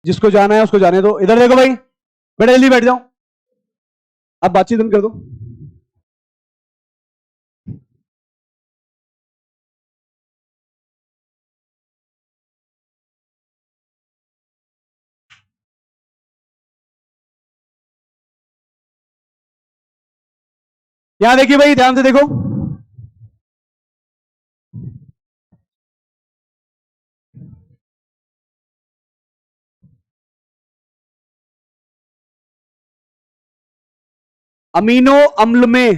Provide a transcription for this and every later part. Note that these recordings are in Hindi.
जिसको जाना है उसको जाने दो। इधर देखो भाई, बेटा जल्दी बैठ जाओ, अब बातचीत बंद कर दो। यहां देखिए भाई, ध्यान से देखो। अमीनो अम्ल में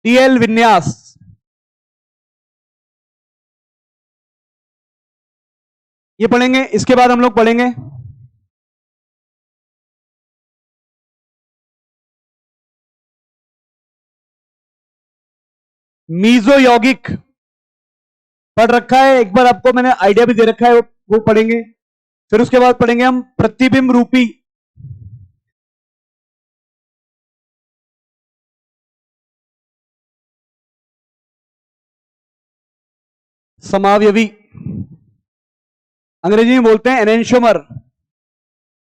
डीएल विन्यास, ये पढ़ेंगे। इसके बाद हम लोग पढ़ेंगे मीजो यौगिक, पढ़ रखा है एक बार, आपको मैंने आइडिया भी दे रखा है, वो पढ़ेंगे। फिर उसके बाद पढ़ेंगे हम प्रतिबिंब रूपी समावयवी, अंग्रेजी में बोलते हैं एनेंशियोमर।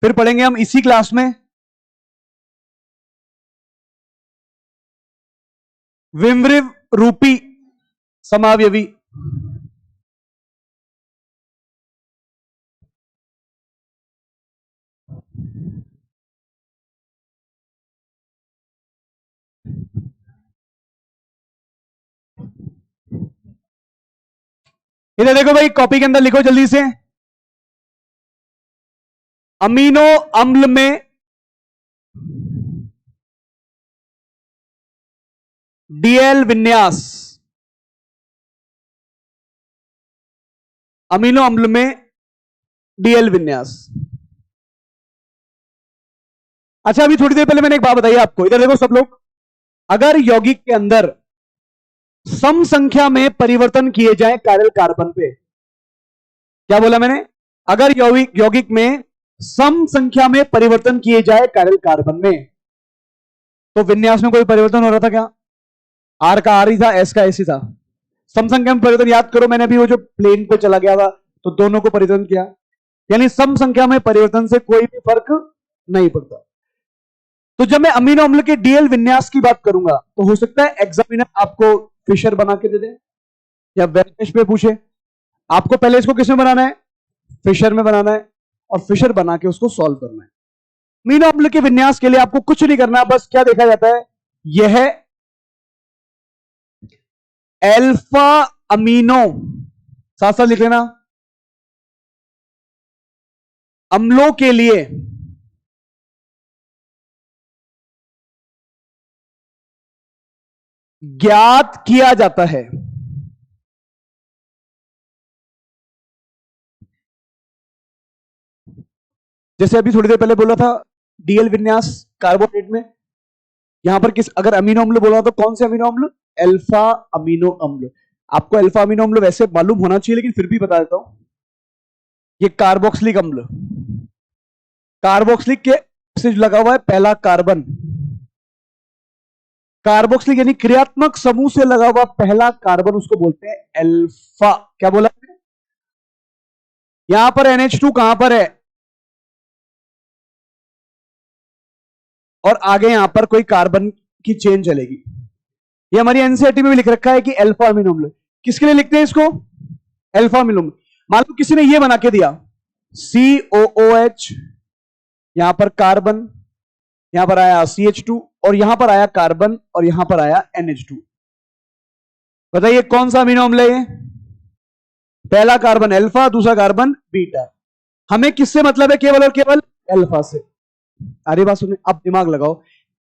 फिर पढ़ेंगे हम इसी क्लास में विमृव रूपी समावयवी। इधर देखो भाई, कॉपी के अंदर लिखो जल्दी से। अमीनो अम्ल में डीएल विन्यास, अमीनो अम्ल में डीएल विन्यास। अच्छा, अभी थोड़ी देर पहले मैंने एक बात बताई आपको, इधर देखो सब लोग। अगर यौगिक के अंदर सम संख्या में परिवर्तन किए जाए कायरल कार्बन पे, क्या बोला मैंने? अगर यौगिक में सम संख्या में परिवर्तन किए जाए कायरल कार्बन में, तो विन्यास में कोई परिवर्तन हो रहा था क्या? आर का आर ही था, एस का एस ही था। सम संख्या में परिवर्तन याद करो, मैंने अभी वो जो प्लेन पे चला गया था तो दोनों को परिवर्तन किया, यानी सम संख्या में परिवर्तन से कोई भी फर्क नहीं पड़ता। तो जब मैं अमीनो अम्ल के डीएल विन्यास की बात करूंगा, तो हो सकता है एग्जामिनर आपको फिशर बना के दे दे या वेब पेज पे पूछे। आपको पहले इसको किसमें बनाना है? फिशर में बनाना है, और फिशर बना के उसको सॉल्व करना है। अमीनो अम्ल के विन्यास के लिए आपको कुछ नहीं करना, बस क्या देखा जाता है, यह अल्फा अमीनो, साथ साथ लिख लेना, अम्लों के लिए ज्ञात किया जाता है। जैसे अभी थोड़ी देर पहले बोला था डीएल विन्यास कार्बोनेट में, यहां पर किस अगर अमीनो अम्ल बोला तो कौन से अमीनो अम्ल? अल्फा अमीनो अम्ल। आपको अल्फा अमीनो अम्ल वैसे मालूम होना चाहिए, लेकिन फिर भी बता देता हूं। ये कार्बोक्सिलिक अम्ल, कार्बोक्सिलिक के से लगा हुआ है पहला कार्बन, कार्बोक्सिलिक यानी क्रियात्मक समूह से लगा हुआ पहला कार्बन, उसको बोलते हैं अल्फा। क्या बोला? यहां पर NH2 कहां पर है, और आगे यहां पर कोई कार्बन की चेन चलेगी। ये हमारी एनसीईआरटी में भी लिख रखा है कि अल्फा अमीनो अम्ल। किसके लिए लिखते हैं इसको? अल्फा अमीनो अम्ल। मान लो किसी ने ये बना के दिया COOH, यहां पर कार्बन, यहां पर आया CH2, और यहां पर आया कार्बन, और यहां पर आया NH2। बताइए कौन सा अमीनो अम्ल है ये? पहला कार्बन अल्फा, दूसरा कार्बन बीटा। हमें किससे मतलब है? केवल और केवल अल्फा से। अरे बात सुनिए, अब दिमाग लगाओ,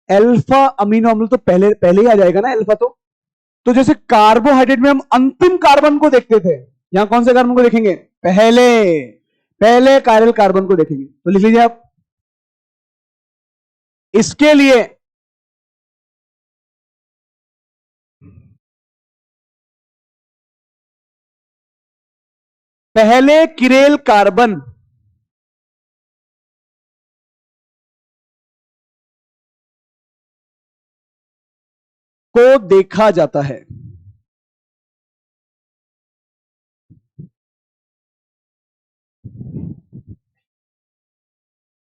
अल्फा अमीनो अम्ल तो पहले पहले ही आ जाएगा ना अल्फा। तो जैसे कार्बोहाइड्रेट में हम अंतिम कार्बन को देखते थे, यहां कौन से कार्बन को देखेंगे? पहले पहले कायरल कार्बन को देखेंगे। तो लिख लीजिए आप, इसके लिए पहले किरेल कार्बन को देखा जाता है।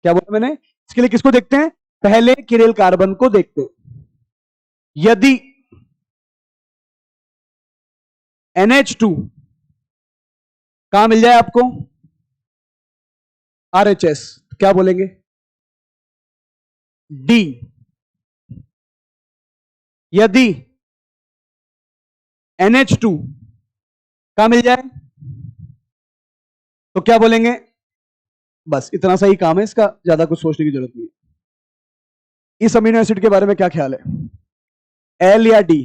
क्या बोला मैंने? इसके लिए किसको देखते हैं? पहले किरेल कार्बन को देखते हैं। यदि NH2 कहां मिल जाए आपको? RHS, क्या बोलेंगे? D। यदि NH2 कहां मिल जाए तो क्या बोलेंगे? बस इतना सा ही काम है इसका, ज्यादा कुछ सोचने की जरूरत नहीं है। इस अमीनो एसिड के बारे में क्या ख्याल है? L या D?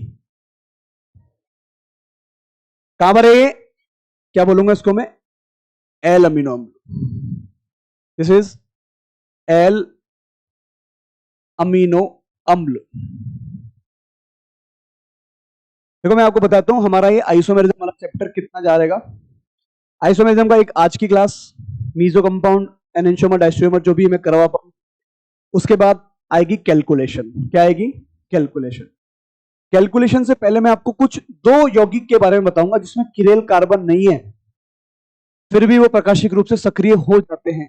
कहां पर है ये? क्या बोलूंगा इसको मैं? L अमीनो अम्ल। दिस इज L अमीनो अम्ल। देखो मैं आपको बताता हूं हमारा ये आइसोमेरिज्म वाला चैप्टर कितना जा रहेगा। आइसोमेरिज्म का एक आज की class, meso compound, enantiomer, diastereomer, जो भी मैं करवा पाऊं। उसके बाद आएगी कैलकुलेशन। क्या आएगी? कैलकुलेशन। कैलकुलेशन से पहले मैं आपको कुछ दो यौगिक के बारे में बताऊंगा जिसमें किरेल कार्बन नहीं है, फिर भी वो प्रकाशिक रूप से सक्रिय हो जाते हैं।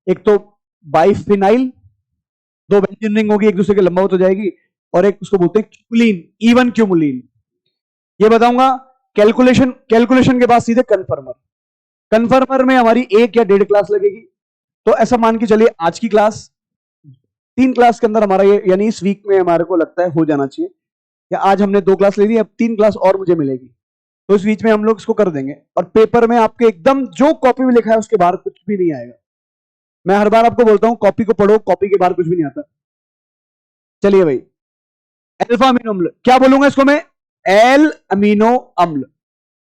एक तो बाइफिनाइल, दो बेंजीन रिंग होगी, एक दूसरे के लंबावत हो जाएगी, और एक उसको बोलते हैं क्यूमुलीन, इवन क्यूमुलीन। ये बताऊंगा। कैलकुलेशन, कैलकुलेशन के बाद सीधे कन्फर्मर। कन्फर्मर में हमारी 1 या 1.5 क्लास लगेगी। तो ऐसा मान के चलिए आज की क्लास 3 क्लास के अंदर हमारा ये, यानी इस वीक में हमारे को लगता है हो जाना चाहिए। या आज हमने 2 क्लास ले ली, अब 3 क्लास और मुझे मिलेगी, तो इस बीच में हम लोग इसको कर देंगे। और पेपर में आपके एकदम जो कॉपी में लिखा है उसके बाहर कुछ भी नहीं आएगा। मैं हर बार आपको बोलता हूं कॉपी को पढ़ो, कॉपी के बाहर कुछ भी नहीं आता। चलिए भाई, अल्फा अमीनो अम्ल, क्या बोलूंगा इसको मैं? एल अमीनो अम्ल।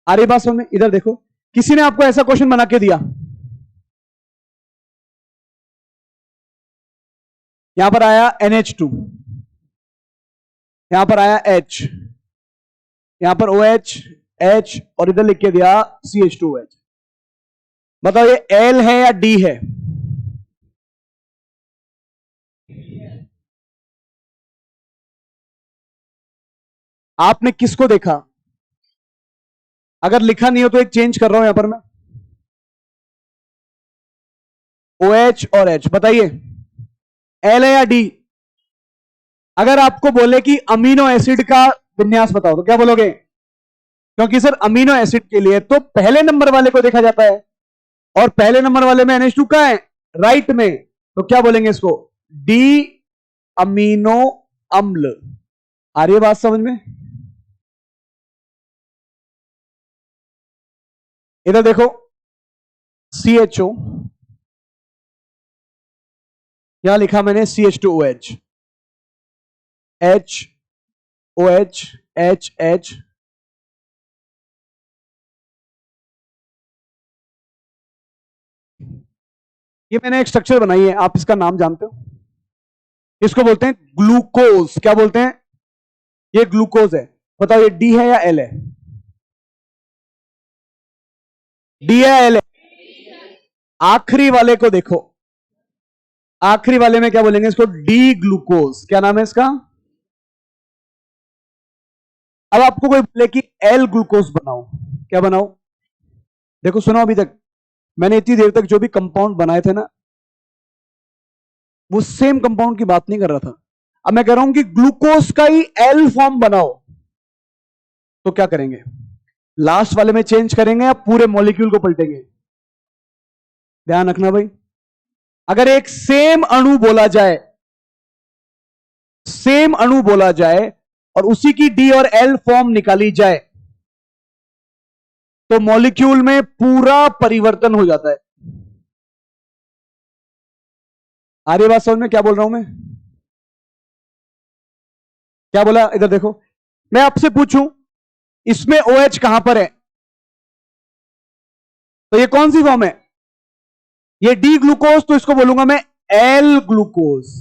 आ रही बात समझ में? इधर देखो, किसी ने आपको ऐसा क्वेश्चन बना के दिया, यहां पर आया NH2, यहां पर आया H, यहां पर OH, H, और इधर लिख के दिया CH2OH। बताओ ये L है या D है? आपने किसको देखा? अगर लिखा नहीं हो तो एक चेंज कर रहा हूं यहां पर मैं, OH और H। बताइए L है या D? अगर आपको बोले कि अमीनो एसिड का विन्यास बताओ तो क्या बोलोगे? क्योंकि सर अमीनो एसिड के लिए तो पहले नंबर वाले को देखा जाता है, और पहले नंबर वाले में NH2 का है, राइट में। तो क्या बोलेंगे इसको? डी अमीनो अम्ल। आ रही है बात समझ में? इधर देखो, CHO, यहां लिखा मैंने CH2OH, H, OH, H, H, ये मैंने एक स्ट्रक्चर बनाई है, आप इसका नाम जानते हो? इसको बोलते हैं ग्लूकोज। क्या बोलते हैं? ये ग्लूकोज है। बताओ ये डी है या एल है? डी है एल है? आखिरी वाले को देखो, आखिरी वाले में क्या बोलेंगे इसको? D glucose. क्या नाम है इसका? अब आपको कोई बोले कि एल ग्लूकोज बनाओ, क्या बनाओ? देखो सुनो, अभी तक मैंने इतनी देर तक जो भी कंपाउंड बनाए थे ना, वो सेम कंपाउंड की बात नहीं कर रहा था। अब मैं कह रहा हूं कि ग्लूकोज का ही एल फॉर्म बनाओ, तो क्या करेंगे? लास्ट वाले में चेंज करेंगे या पूरे मॉलिक्यूल को पलटेंगे? ध्यान रखना भाई, अगर एक सेम अणु बोला जाए, सेम अणु बोला जाए और उसी की डी और एल फॉर्म निकाली जाए, तो मॉलिक्यूल में पूरा परिवर्तन हो जाता है। आ रही बात समझ में क्या बोल रहा हूं मैं? क्या बोला? इधर देखो, मैं आपसे पूछूं इसमें OH कहां पर है, तो ये कौन सी फॉर्म है? ये डी ग्लूकोज, तो इसको बोलूंगा मैं एल ग्लूकोज।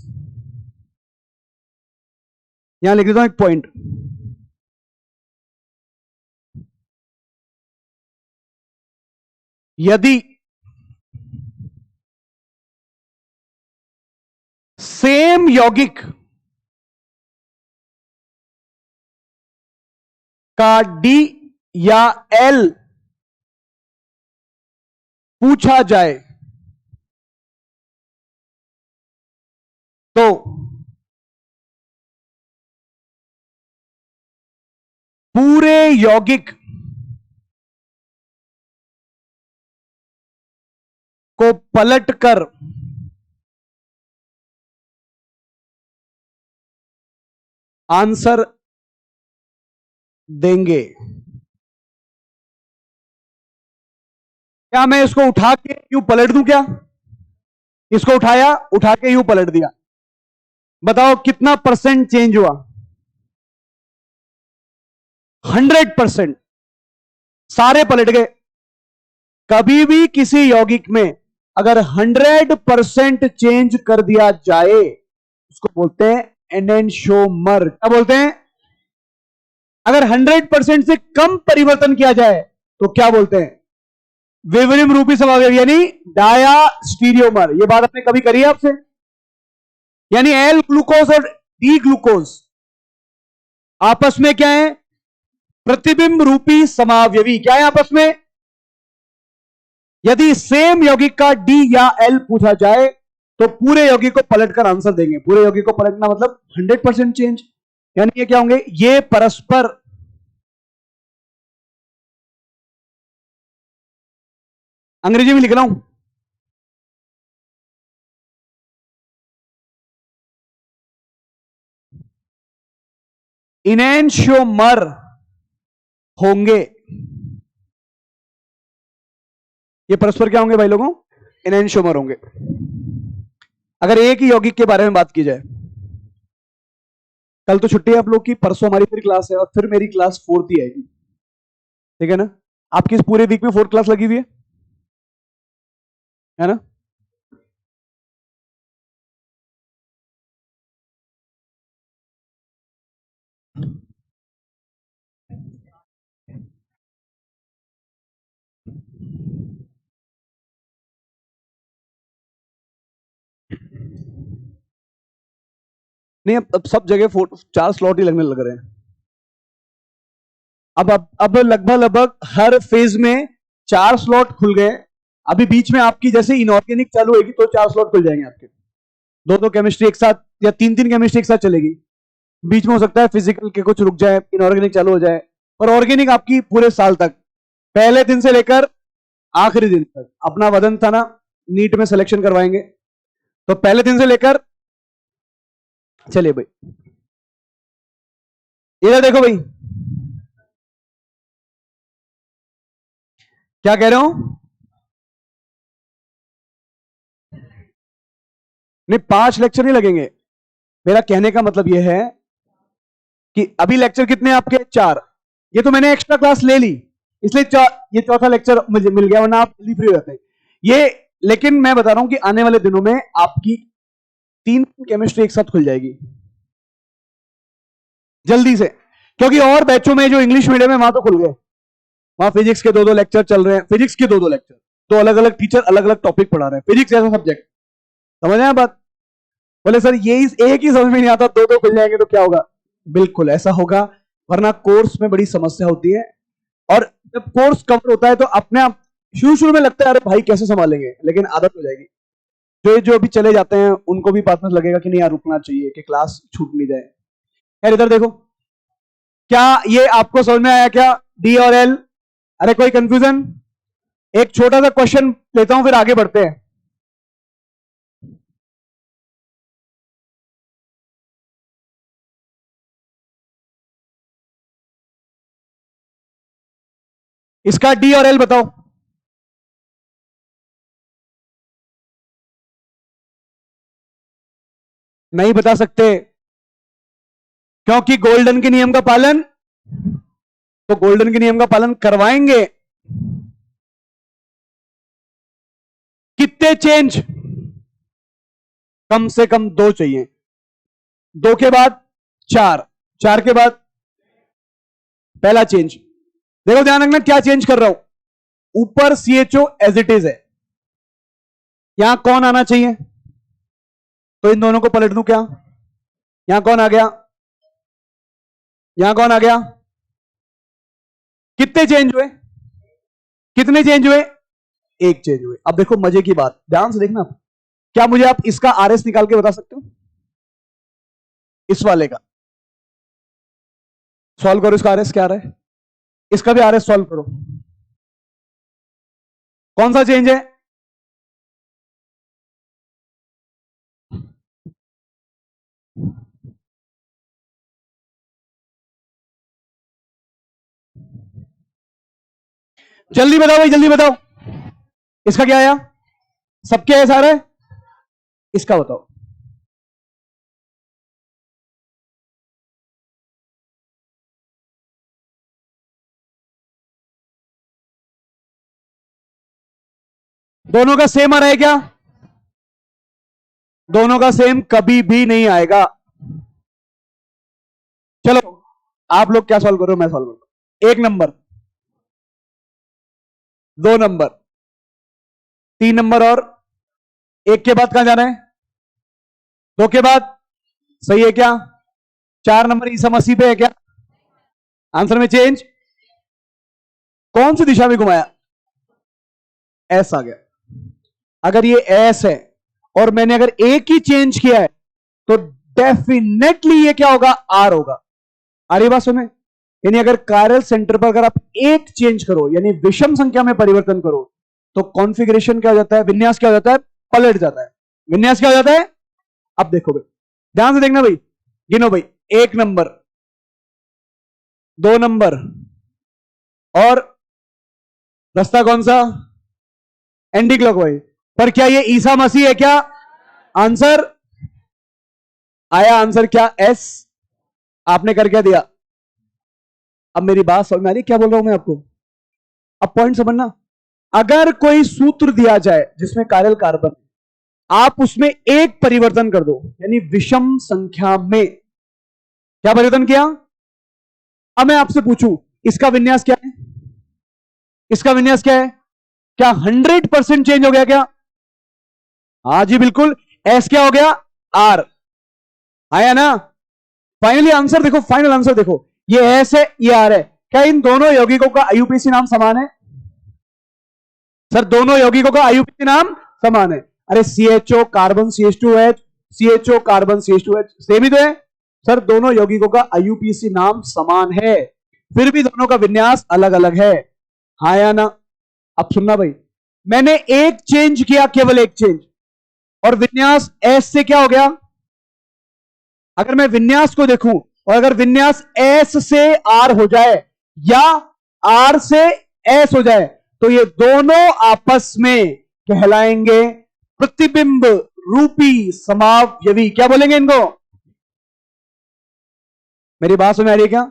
यहां लिख देता हूं एक पॉइंट। यदि सेम यौगिक का डी या एल पूछा जाए, तो पूरे यौगिक को पलटकर आंसर देंगे। क्या मैं इसको उठा के यूं पलट दूं क्या? इसको उठाया, उठा के यूं पलट दिया, बताओ कितना परसेंट चेंज हुआ? 100%। सारे पलट गए। कभी भी किसी यौगिक में अगर 100% चेंज कर दिया जाए उसको बोलते हैं एनेंशियोमर। क्या बोलते हैं? अगर 100% से कम परिवर्तन किया जाए तो क्या बोलते हैं? विवरिम रूपी समावयव यानी डायास्टीरियोमर। यह बात आपने कभी करी है आपसे? यानी एल ग्लूकोज और डी ग्लूकोज आपस में क्या है? प्रतिबिंब रूपी समावयवी। क्या है आपस में? यदि सेम यौगिक का डी या एल पूछा जाए तो पूरे यौगिक को पलटकर आंसर देंगे। पूरे यौगिक को पलटना मतलब 100% चेंज। यानी ये क्या होंगे? ये परस्पर अंग्रेजी में लिख रहा हूं, इनेंशियोमर होंगे। ये परस्पर क्या होंगे भाई लोगों? इनेंशियोमर होंगे। अगर एक ही यौगिक के बारे में बात की जाए, कल तो छुट्टी है आप लोग की, परसों हमारी फिर क्लास है और फिर मेरी क्लास 4th ही आएगी, ठीक है ना? आपकी इस पूरे वीक में 4th क्लास लगी हुई है ना? नहीं, अब सब जगह 4 स्लॉट ही लगने लग रहे हैं। अब लगभग लगभग हर फेज में 4 स्लॉट खुल गए। अभी बीच में आपकी जैसे इनऑर्गेनिक चालू होगी तो 4 स्लॉट खुल जाएंगे आपके। दो केमिस्ट्री एक साथ या तीन केमिस्ट्री एक साथ चलेगी। बीच में हो सकता है फिजिकल के कुछ रुक जाए, इनऑर्गेनिक चालू हो जाए, और ऑर्गेनिक आपकी पूरे साल तक, पहले दिन से लेकर आखिरी दिन तक। अपना वदन था ना, नीट में सिलेक्शन करवाएंगे, तो पहले दिन से लेकर, चलिए भाई इधर देखो भाई, क्या कह रहे हो? नहीं, 5 लेक्चर नहीं लगेंगे। मेरा कहने का मतलब यह है कि अभी लेक्चर कितने आपके? 4। ये तो मैंने एक्स्ट्रा क्लास ले ली, इसलिए ये चौथा लेक्चर मुझे मिल गया, वरना आप जल्दी फ्री रहते हैं ये। लेकिन मैं बता रहा हूं कि आने वाले दिनों में आपकी 3 केमिस्ट्री एक साथ खुल जाएगी जल्दी से, क्योंकि और बैचों में जो इंग्लिश मीडियम है वहां तो खुल गए। वहां फिजिक्स के 2-2 लेक्चर चल रहे हैं, फिजिक्स के 2-2 लेक्चर, तो अलग अलग टीचर अलग अलग टॉपिक पढ़ा रहे हैं, फिजिक्स जैसा सब्जेक्ट। समझ रहे हैं बात? बोले सर ये एक ही समझ में नहीं आता, 2-2 खुल जाएंगे तो क्या होगा? बिल्कुल ऐसा होगा, वरना कोर्स में बड़ी समस्या होती है। और जब कोर्स कवर होता है तो अपने आप शुरू शुरू में लगता है अरे भाई कैसे संभालेंगे, लेकिन आदत हो जाएगी। जो जो अभी चले जाते हैं उनको भी पार्टनर लगेगा कि नहीं यार रुकना चाहिए कि क्लास छूट नहीं जाए। यार इधर देखो, क्या ये आपको समझ में आया क्या? डी और एल। अरे कोई कंफ्यूजन? एक छोटा सा क्वेश्चन लेता हूं फिर आगे बढ़ते हैं। इसका डी और एल बताओ। नहीं बता सकते क्योंकि गोल्डन के नियम का पालन, तो गोल्डन के नियम का पालन करवाएंगे। कितने चेंज? कम से कम 2 चाहिए, 2 के बाद 4, 4 के बाद पहला चेंज। देखो ध्यान रखना क्या चेंज कर रहा हूं। ऊपर CHO एज इट इज है, यहां कौन आना चाहिए? तो इन दोनों को पलट दूं क्या? यहां कौन आ गया? यहां कौन आ गया? कितने चेंज हुए? कितने चेंज हुए? 1 चेंज हुए। अब देखो मजे की बात, ध्यान से देखना। क्या मुझे आप इसका RS निकाल के बता सकते हो? इस वाले का सॉल्व करो। इसका आरएस क्या आ रहा है, इसका भी आरएस सॉल्व करो। कौन सा चेंज है? जल्दी बताओ भाई, जल्दी बताओ। इसका क्या आया? सबके ऐसा आ रहा है, इसका बताओ। दोनों का सेम आ रहा है क्या? दोनों का सेम कभी भी नहीं आएगा। चलो आप लोग क्या सॉल्व करो, मैं सॉल्व करूं। 1 नंबर, 2 नंबर, 3 नंबर और 1 के बाद कहां जाना है? 2 के बाद। सही है क्या? 4 नंबर ईसा मसीह पे है क्या? आंसर में चेंज कौन सी दिशा में घुमाया? एस आ गया। अगर ये एस है और मैंने अगर एक ही चेंज किया है तो डेफिनेटली ये क्या होगा? आर होगा। आ रही बात सुने? यानी अगर कायरल सेंटर पर अगर आप एक चेंज करो यानी विषम संख्या में परिवर्तन करो तो कॉन्फ़िगरेशन क्या हो जाता है? विन्यास क्या हो जाता है? पलट जाता है। विन्यास क्या हो जाता है? अब देखो भाई, ध्यान से देखना भाई, गिनो भाई। 1 नंबर, 2 नंबर और रास्ता कौन सा? Anti clockwise. पर क्या ये ईसा मसीह है क्या? आंसर आया। आंसर क्या? एस। आपने कर क्या दिया? अब मेरी बात समझ में आ रही क्या बोल रहा हूं मैं आपको? अब पॉइंट समझना। अगर कोई सूत्र दिया जाए जिसमें कायरल कार्बन, आप उसमें एक परिवर्तन कर दो यानी विषम संख्या में क्या परिवर्तन किया? अब मैं आपसे पूछूं इसका विन्यास क्या है? इसका विन्यास क्या है? क्या 100% चेंज हो गया क्या? हाँ जी बिल्कुल। एस क्या हो गया? आर। आया ना? फाइनली आंसर देखो, फाइनल आंसर देखो, ये एस है, ये आर है। क्या इन दोनों यौगिकों का आईयूपीएसी नाम समान है? सर दोनों यौगिकों का आईयूपीएसी नाम समान है। अरे CHO carbon CH2H, CHO carbon CH2H same ही तो है। सर दोनों यौगिकों का आईयूपीएसी नाम समान है, फिर भी दोनों का विन्यास अलग अलग है। हाँ या ना? अब सुनना भाई, मैंने एक चेंज किया, केवल एक चेंज, और विन्यास एस से क्या हो गया? अगर मैं विन्यास को देखूं और अगर विन्यास एस से आर हो जाए या आर से एस हो जाए तो ये दोनों आपस में कहलाएंगे प्रतिबिंब रूपी समावयवी। क्या बोलेंगे इनको? मेरी बात समझ आ रही है क्या?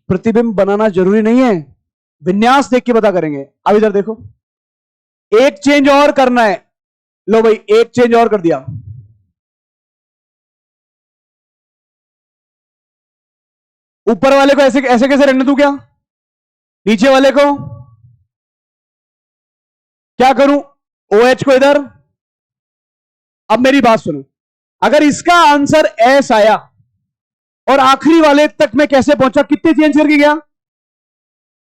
प्रतिबिंब बनाना जरूरी नहीं है, विन्यास देख के पता करेंगे। अब इधर देखो, एक चेंज और करना है। लो भाई, एक चेंज और कर दिया। ऊपर वाले को ऐसे ऐसे कैसे रहने दूं क्या? नीचे वाले को क्या करूं? OH को इधर। अब मेरी बात सुनो, अगर इसका आंसर एस आया और आखिरी वाले तक मैं कैसे पहुंचा? कितने चेंज करके गया?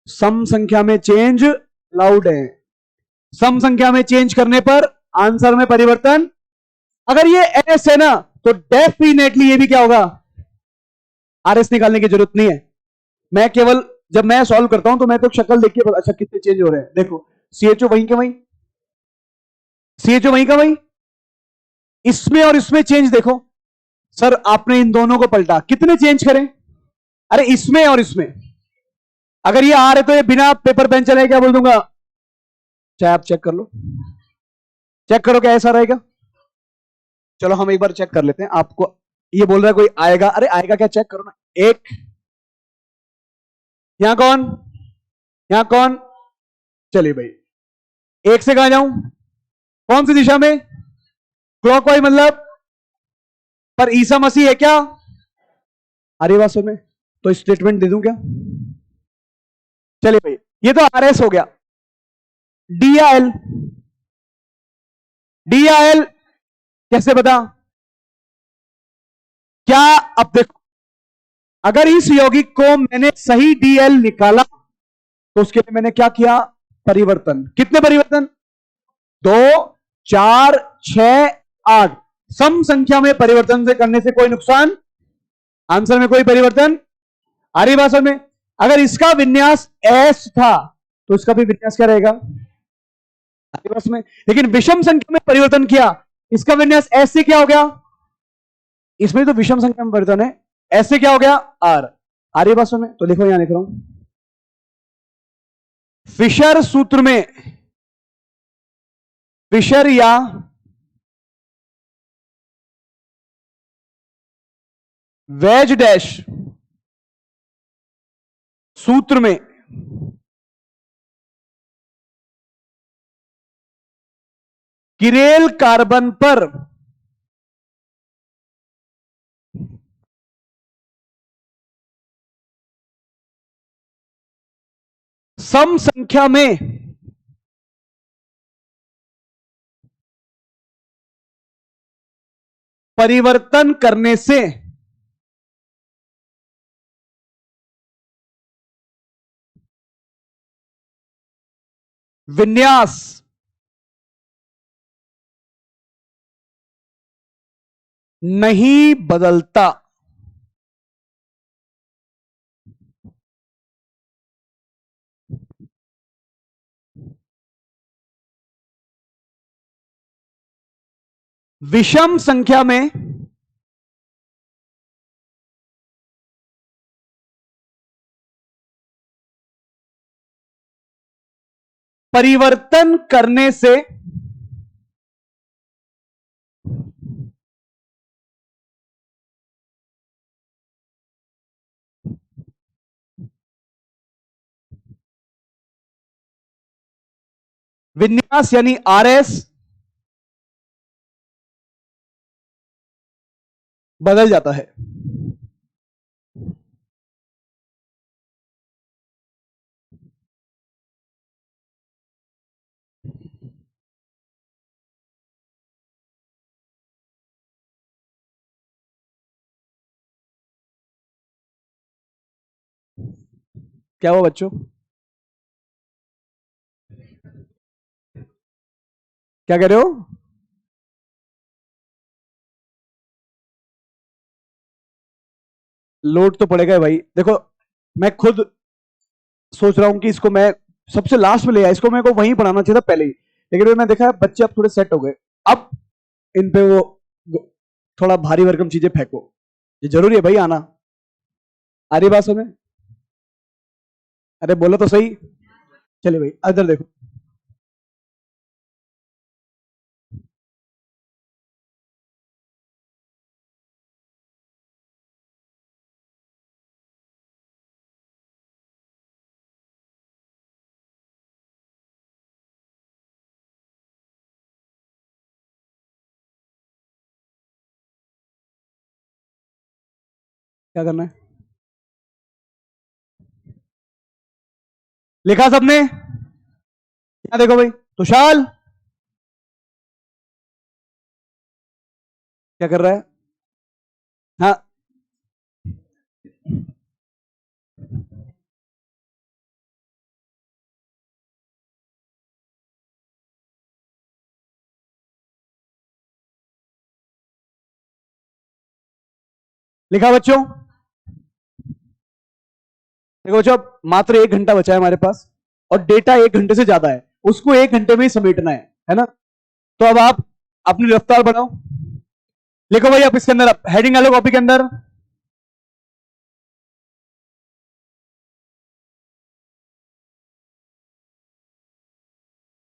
सम संख्या में चेंज लाउड है। सम संख्या में चेंज करने पर आंसर में परिवर्तन। अगर ये एस है ना तो डेफिनेटली ये भी क्या होगा? आरएस निकालने की जरूरत नहीं है। मैं केवल जब मैं सॉल्व करता हूं तो मैं तो शक्ल देख के अच्छा कितने चेंज हो रहे हैं। देखो CHO वहीं के वहीं, CHO वहीं का वहीं, इसमें और इसमें चेंज देखो। सर आपने इन दोनों को पलटा, कितने चेंज करें? अरे इसमें और इसमें। अगर ये आ रहे तो ये बिना पेपर पेन चले क्या बोल दूंगा? चाहे आप चेक कर लो, चेक करो क्या ऐसा रहेगा। चलो हम एक बार चेक कर लेते हैं। आपको ये बोल रहा है कोई आएगा, अरे आएगा क्या? चेक करो ना। एक, यहां कौन, यहां कौन? चलिए भाई, एक से कहां जाऊं? कौन सी दिशा में? क्लॉकवाइज मतलब। पर ईसा मसीह है क्या? अरे बात सुने, तो स्टेटमेंट दे दूं क्या? चलिए भाई, ये तो आरएस हो गया। डी या एल? डी या एल कैसे बता? क्या? अब देखो, अगर इस यौगिक को मैंने सही डीएल निकाला तो उसके लिए मैंने क्या किया? परिवर्तन। कितने परिवर्तन? 2, 4, 6, 8। सम संख्या में परिवर्तन से करने से कोई नुकसान आंसर में कोई परिवर्तन आ रही बात में। अगर इसका विन्यास एस था तो इसका भी विन्यास क्या रहेगा बस में। लेकिन विषम संख्या में परिवर्तन किया, इसका विन्यास एस से क्या हो गया, इसमें तो विषम संख्या में परिवर्तन है, एस से क्या हो गया आर। आर्य भाषा में तो देखो यहां लिख रहा हूं, फिशर सूत्र में, फिशर या वेज डैश सूत्र में किरेल कार्बन पर सम संख्या में परिवर्तन करने से विन्यास नहीं बदलता। विषम संख्या में परिवर्तन करने से विन्यास यानी आरएस बदल जाता है। क्या हुआ बच्चों, क्या कह रहे हो? लोड तो पड़ेगा भाई। देखो मैं खुद सोच रहा हूं कि इसको मैं सबसे लास्ट में ले आया, इसको मेरे को वहीं पढ़ाना चाहिए था पहले ही, लेकिन फिर मैं देखा बच्चे अब थोड़े सेट हो गए, अब इन पे वो थोड़ा भारी भरकम चीजें फेंको, ये जरूरी है भाई आना। आ रही बात समझ? अरे बोलो तो सही। चलिए भाई इधर देखो, क्या करना है, लिखा सबने? क्या देखो भाई, तुषाल क्या कर रहा है? हाँ लिखा बच्चों? देखो बच्चों अब मात्र 1 घंटा बचा है हमारे पास, और डेटा 1 घंटे से ज्यादा है, उसको 1 घंटे में ही समेटना है ना? तो अब आप अपनी रफ्तार बढ़ाओ, लिखो भाई आप इसके अंदर हेडिंग डालो कॉपी के अंदर।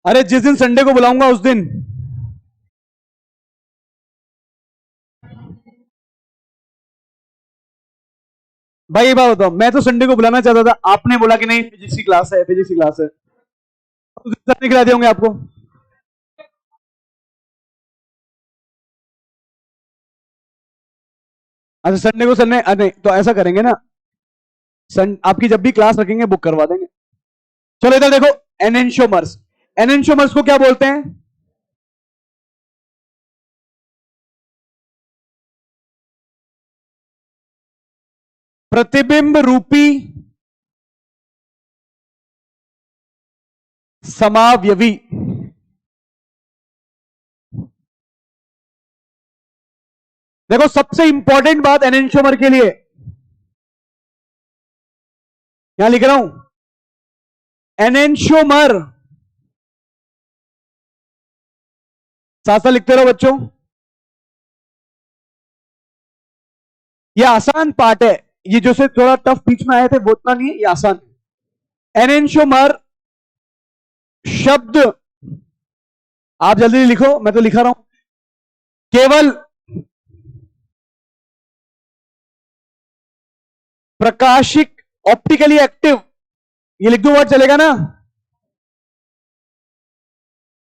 अरे जिस दिन संडे को बुलाऊंगा उस दिन। भाई ये बात बताओ, मैं तो संडे को बुलाना चाहता था, आपने बोला कि नहीं फिजिक्स की क्लास है, फिजिक्स की क्लास है, तो सर निकला दिए होंगे आपको। अच्छा संडे को सर ने, नहीं तो ऐसा करेंगे ना, आपकी जब भी क्लास रखेंगे बुक करवा देंगे। चलो इधर देखो, एनेंशियोमर्स, एनेंशियोमर्स को क्या बोलते हैं? प्रतिबिंब रूपी समावयवी। देखो सबसे इंपॉर्टेंट बात एनेंशियोमर के लिए, यहां लिख रहा हूं एनेंशियोमर, साथ साथ लिखते रहो बच्चों, ये आसान पार्ट है, ये जो से थोड़ा टफ बीच में आए थे वो उतना नहीं है, ये आसान है। एनेंशियोमर शब्द आप जल्दी लिखो, मैं तो लिखा रहा हूं, केवल प्रकाशिक ऑप्टिकली एक्टिव, ये लिख दो वर्ड चलेगा ना,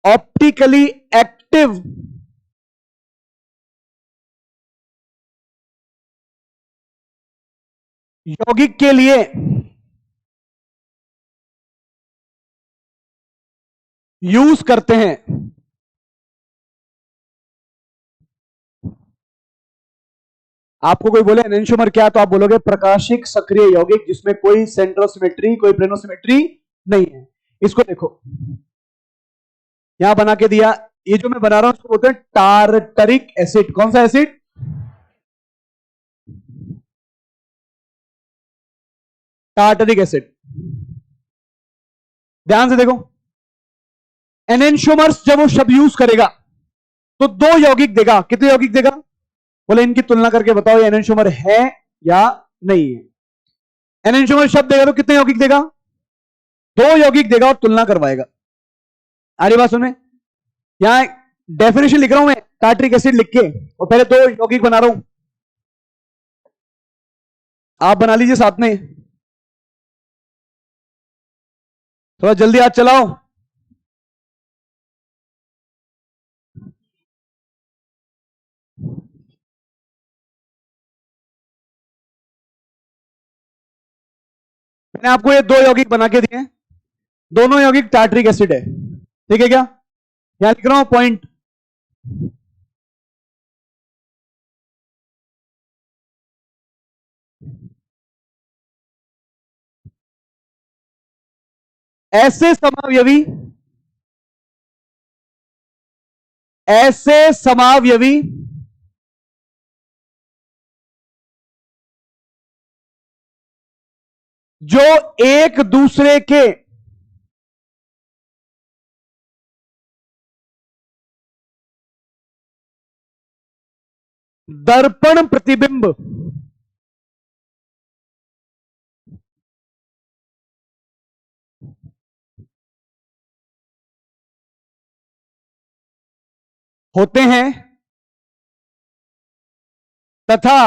ऑप्टिकली एक्टिव यौगिक के लिए यूज करते हैं। आपको कोई बोले एनेंशियोमर क्या, तो आप बोलोगे प्रकाशिक सक्रिय यौगिक जिसमें कोई सेंट्रोसिमेट्री कोई ब्रेनोसिमेट्री नहीं है। इसको देखो यहां बना के दिया, ये जो मैं बना रहा हूं उसको बोलते हैं टार्टरिक एसिड। कौन सा एसिड? Tartaric acid. ध्यान से देखो, एनेंशियोमर्स जब वो शब्द यूज करेगा तो दो यौगिक देगा। कितने यौगिक देगा? बोले इनकी तुलना करके बताओ ये एनेंशियोमर है या नहीं है। एनेंशियोमर शब्द देगा तो कितने यौगिक देगा? दो यौगिक देगा और तुलना करवाएगा। आरी बात सुने, यहां डेफिनेशन लिख रहा हूं मैं टार्टरिक एसिड लिख के, और पहले दो यौगिक बना रहा हूं, आप बना लीजिए साथ में, थोड़ा जल्दी हाथ चलाओ। मैंने आपको ये दो यौगिक बना के दिए, दोनों यौगिक टार्टरिक एसिड है, ठीक है क्या? यहां लिख रहा हूं पॉइंट, ऐसे समावयवी, ऐसे समावयवी जो एक दूसरे के दर्पण प्रतिबिंब होते हैं तथा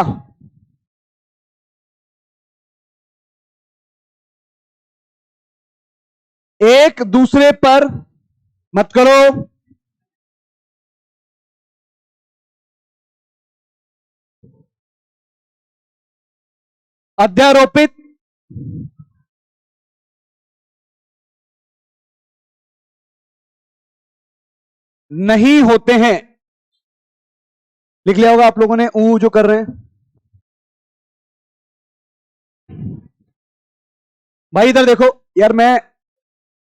एक दूसरे पर मत करो अध्यारोपित नहीं होते हैं। लिख लिया होगा आप लोगों ने, ऊ जो कर रहे हैं भाई, इधर देखो यार, मैं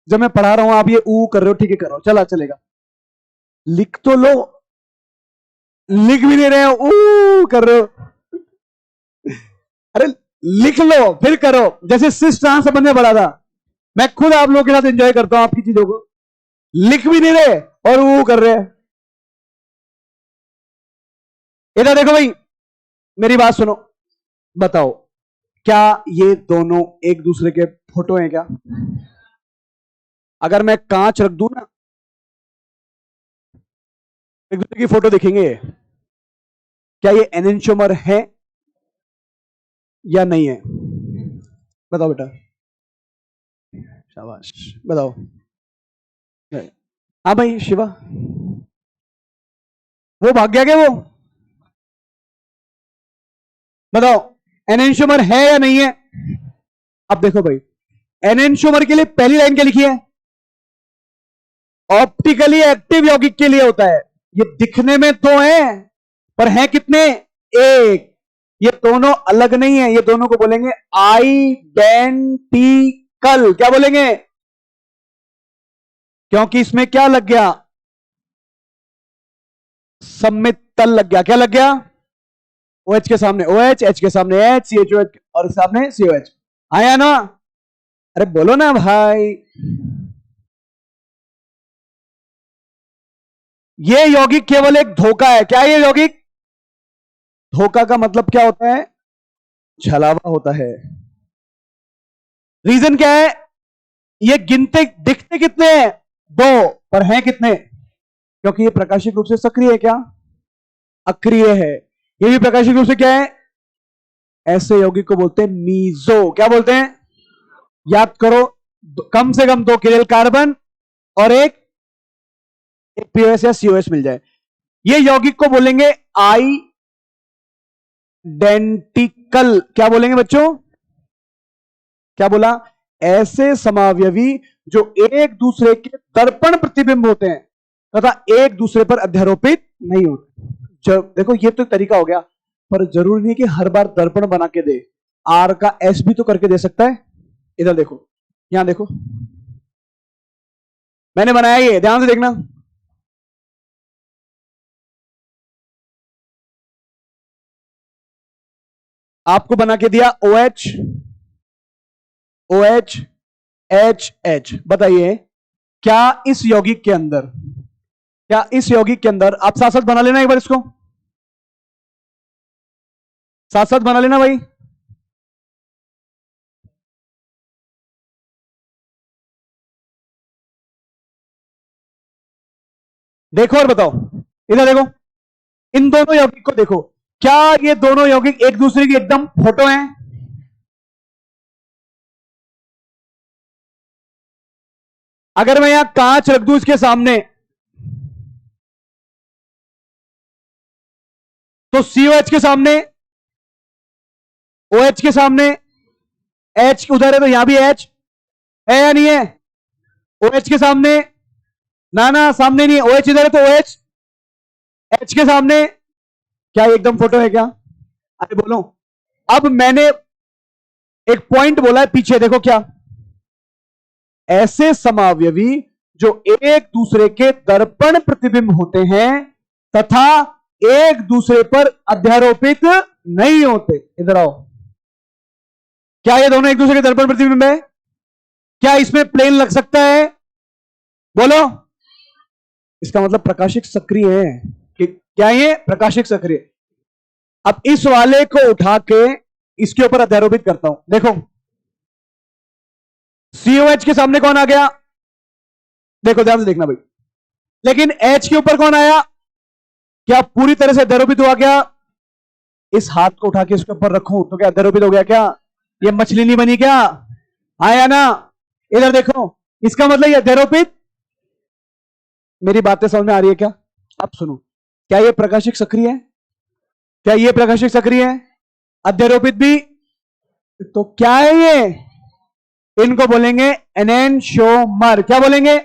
जब मैं पढ़ा रहा हूं आप ये ऊ कर रहे हो, ठीक है कर रहा हो, चला चलेगा, लिख तो लो, लिख भी नहीं रहे हो, ऊ कर रहे हो, अरे लिख लो फिर करो। जैसे सिस्ट संबंध में पढ़ा था, मैं खुद आप लोगों के साथ एंजॉय करता हूं आपकी चीजों को, लिख भी नहीं रहे और वो कर रहे हैं। इधर देखो भाई, मेरी बात सुनो, बताओ क्या ये दोनों एक दूसरे के फोटो हैं क्या? अगर मैं कांच रख दूं ना, एक दूसरे की फोटो दिखेंगे, क्या ये एनेंशियोमर है या नहीं है? बताओ बेटा, शाबाश, बताओ। हाँ भाई शिवा, वो भाग गया क्या वो? बताओ एनेंशियोमर है या नहीं है? अब देखो भाई, एनेंशियोमर के लिए पहली लाइन क्या लिखी है? ऑप्टिकली एक्टिव यौगिक के लिए होता है। ये दिखने में तो है पर है कितने? एक। ये दोनों अलग नहीं है, ये दोनों को बोलेंगे आइडेंटिकल। क्या बोलेंगे? क्योंकि इसमें क्या लग गया? सम्मित तल लग गया। क्या लग गया? OH के सामने OH, H के सामने H, CHOH और सामने COH। आया ना? अरे बोलो ना भाई। ये यौगिक केवल एक धोखा है। क्या है ये यौगिक? धोखा का मतलब क्या होता है? छलावा होता है। रीजन क्या है? ये गिनते दिखते कितने हैं? दो, पर हैं कितने? क्योंकि ये प्रकाशिक रूप से सक्रिय है। क्या? अक्रिय है। ये भी प्रकाशिक रूप से क्या है? ऐसे यौगिक को बोलते हैं मीजो। क्या बोलते हैं? याद करो, कम से कम दो किरेल कार्बन और एक पीओएस या सीओएस मिल जाए, ये यौगिक को बोलेंगे आइडेंटिकल। क्या बोलेंगे बच्चों? क्या बोला? ऐसे समावयवी जो एक दूसरे के दर्पण प्रतिबिंब होते हैं तथा एक दूसरे पर अध्यारोपित नहीं होते। जब देखो, ये तो तरीका हो गया, पर जरूरी नहीं कि हर बार दर्पण बना के दे। आर का एस भी तो करके दे सकता है। इधर देखो, यहां देखो, मैंने बनाया ये, ध्यान से देखना। आपको बना के दिया OH OH HH। बताइए, क्या इस यौगिक के अंदर, क्या इस यौगिक के अंदर, आप साथ साथ बना लेना एक बार, इसको साथ साथ बना लेना भाई। देखो और बताओ, इधर देखो, इन दोनों यौगिक को देखो, क्या ये दोनों यौगिक एक दूसरे की एकदम फोटो हैं? अगर मैं यहां कांच रख दूं इसके सामने, तो COH के सामने, OH के सामने, H उधर है तो यहां भी H है या नहीं है? OH के सामने, ना ना सामने नहीं है, OH इधर है तो OH, H के सामने, क्या ये एकदम फोटो है क्या? अरे बोलो। अब मैंने एक पॉइंट बोला है पीछे, देखो क्या, ऐसे समावयवी जो एक दूसरे के दर्पण प्रतिबिंब होते हैं तथा एक दूसरे पर अध्यारोपित नहीं होते। इधर आओ, क्या ये दोनों एक दूसरे के दर्पण प्रतिबिंब है? क्या इसमें प्लेन लग सकता है? बोलो। इसका मतलब प्रकाशिक सक्रिय है। कि क्या ये प्रकाशिक सक्रिय? अब इस वाले को उठा के इसके ऊपर अध्यारोपित करता हूं, देखो, COH के सामने कौन आ गया? देखो ध्यान से देखना भाई, लेकिन H के ऊपर कौन आया? क्या पूरी तरह से अध्यारोपित हुआ क्या? इस हाथ को उठा के इसके ऊपर रखूं तो क्या अध्यारोपित हो गया क्या? ये मछली नहीं बनी क्या? आया ना? इधर देखो, इसका मतलब ये अध्यारोपित। मेरी बातें समझ में आ रही है क्या? अब सुनो, क्या ये प्रकाशिक सक्रिय है? क्या ये प्रकाशिक सक्रिय है? अध्यारोपित भी। तो क्या है ये? इनको बोलेंगे एनेंशियोमर। क्या बोलेंगे?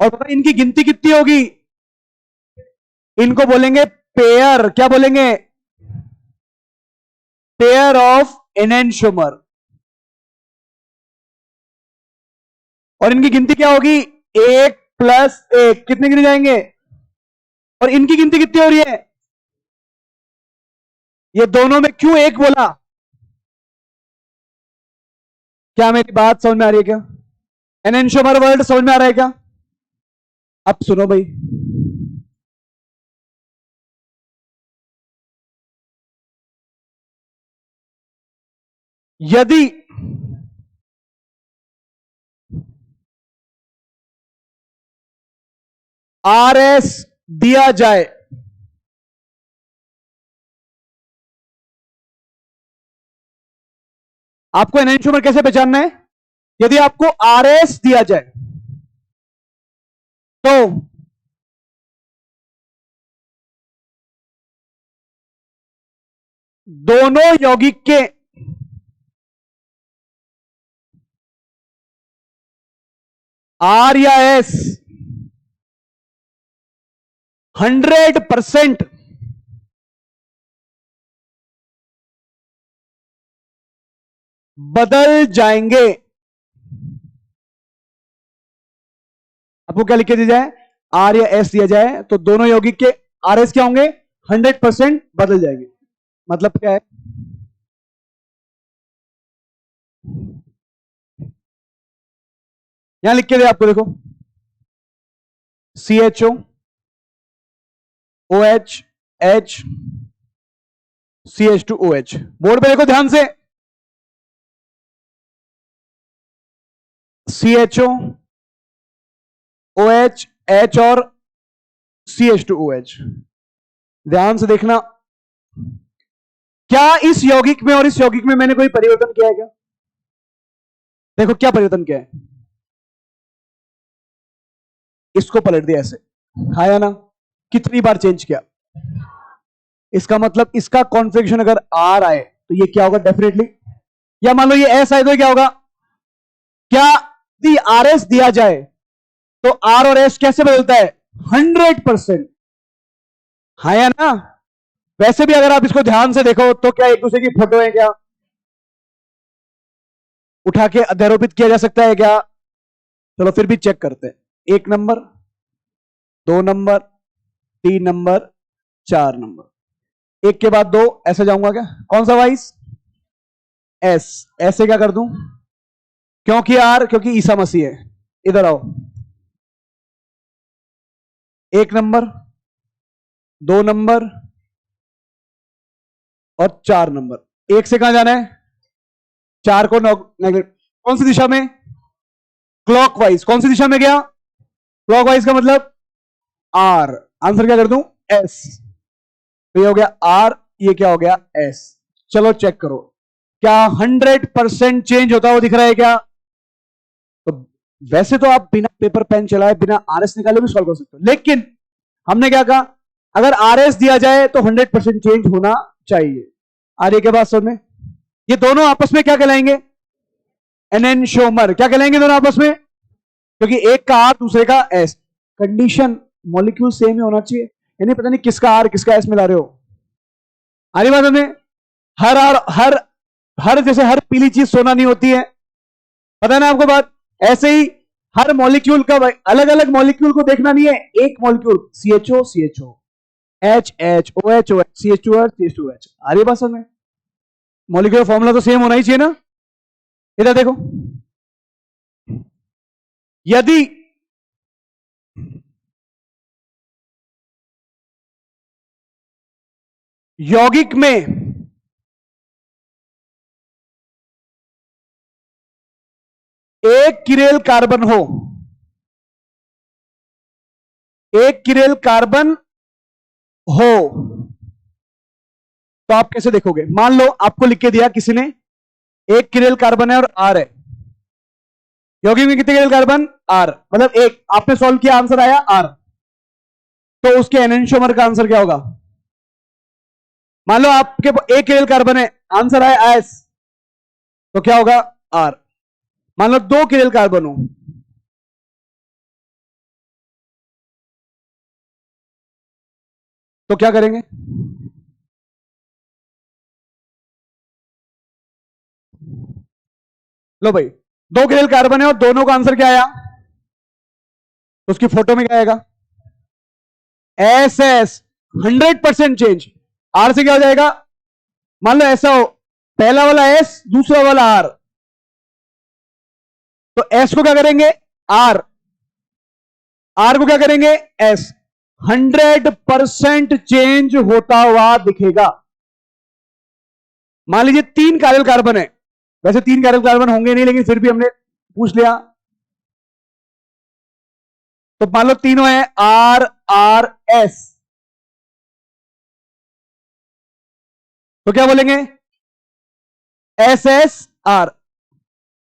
और पता इनकी गिनती कितनी होगी? इनको बोलेंगे पेयर। क्या बोलेंगे? Pair of enantiomer. और इनकी गिनती क्या होगी? 1+1। कितने गिने जाएंगे? और इनकी गिनती कितनी हो रही है? ये दोनों में क्यों एक बोला? क्या मेरी बात समझ में आ रही है क्या? एनेंशियोमर वर्ड समझ में आ रहा है क्या? अब सुनो भाई, यदि RS दिया जाए, आपको एनेंशियोमर कैसे पहचानना है? यदि आपको RS दिया जाए तो दोनों यौगिक के R या S 100% बदल जाएंगे। आपको क्या लिख के दिया जाए? R या S दिया जाए तो दोनों यौगिक के RS क्या होंगे? 100% बदल जाएंगे। मतलब क्या है? यहां लिख के दे आपको, देखो CHO OH H CH2OH। Board पे देखो ध्यान से, CHO OH H और CH2OH। ध्यान से देखना, क्या इस यौगिक में और इस यौगिक में मैंने कोई परिवर्तन किया है क्या? देखो क्या परिवर्तन किया है, इसको पलट दिया ऐसे, हाँ या ना? कितनी बार चेंज किया? इसका मतलब इसका कॉन्फ़िगरेशन अगर R आए तो ये क्या होगा डेफिनेटली, या मान लो ये S आए तो क्या होगा? क्या यदि RS दिया जाए तो R और S कैसे बदलता है? 100%, हाँ या ना? वैसे भी अगर आप इसको ध्यान से देखो तो क्या एक दूसरे की फोटो है क्या? उठा के अध्यारोपित किया जा सकता है क्या? चलो फिर भी चेक करते हैं। 1 नंबर, 2 नंबर, 3 नंबर, 4 नंबर, एक के बाद दो, ऐसे जाऊंगा क्या? कौन सा वाइस? एस। ऐसे क्या कर दूं? क्योंकि यार, क्योंकि ईसा मसीह है। इधर आओ, 1 नंबर, 2 नंबर और 4 नंबर। एक से कहां जाना है? 4 को नेगलेक्ट। कौन सी दिशा में? क्लॉकवाइज। कौन सी दिशा में गया? क्लॉकवाइज का मतलब आर। आंसर क्या कर दूं? एस। तो ये हो गया आर, ये क्या हो गया? एस। चलो चेक करो, क्या 100% चेंज होता हुआ दिख रहा है क्या? तो वैसे तो आप बिना पेपर पेन चलाए, बिना आरएस निकाले भी सॉल्व कर सकते हो, लेकिन हमने क्या कहा, अगर आरएस दिया जाए तो 100% चेंज होना चाहिए। आर्य के बाद समझ में, ये दोनों आपस में क्या कहलाएंगे? एनेंशियोमर। क्या कहलाएंगे दोनों आपस में? क्योंकि एक का आर दूसरे का एस। कंडीशन मॉलिक्यूल सेम ही होना चाहिए, यानी पता नहीं किसका आर किसका एस मिला रहे हो। आ रही बात हमें? हर आर हर हर जैसे हर पीली चीज सोना नहीं होती है, पता है ना आपको बात? ऐसे ही हर मॉलिक्यूल का अलग अलग मॉलिक्यूल को देखना नहीं है, एक molecule CHO CHO H H OH OH CH2OH CH2OH। आ रही बात समझ में? मॉलिक्यूलर फॉर्मूला तो सेम होना ही चाहिए ना। इधर देखो, यदि यौगिक में एक किरेल कार्बन हो, एक किरेल कार्बन हो, तो आप कैसे देखोगे? मान लो आपको लिख के दिया किसी ने, एक किरेल कार्बन है और आर है। यौगिक में कितने किरेल कार्बन? आर, मतलब एक। आपने सॉल्व किया, आंसर आया आर, तो उसके एनेंशियोमर का आंसर क्या होगा? मान लो आपके एक किरेल कार्बन है, आंसर आया एस, तो क्या होगा? आर। मान लो 2 किरेल कार्बन हो, तो क्या करेंगे? लो भाई, 2 किरेल कार्बन है और दोनों का आंसर क्या आया? तो उसकी फोटो में क्या आएगा? S S. 100% चेंज। आर से क्या हो जाएगा? मान लो ऐसा हो, पहला वाला एस दूसरा वाला आर, तो एस को क्या करेंगे? आर। आर को क्या करेंगे? एस। 100% चेंज होता हुआ दिखेगा। मान लीजिए 3 कार्बन कार्बन है, वैसे 3 कार्बन कार्बन होंगे नहीं, लेकिन फिर भी हमने पूछ लिया, तो मान लो तीनों है आर आर एस, तो क्या बोलेंगे? S S R.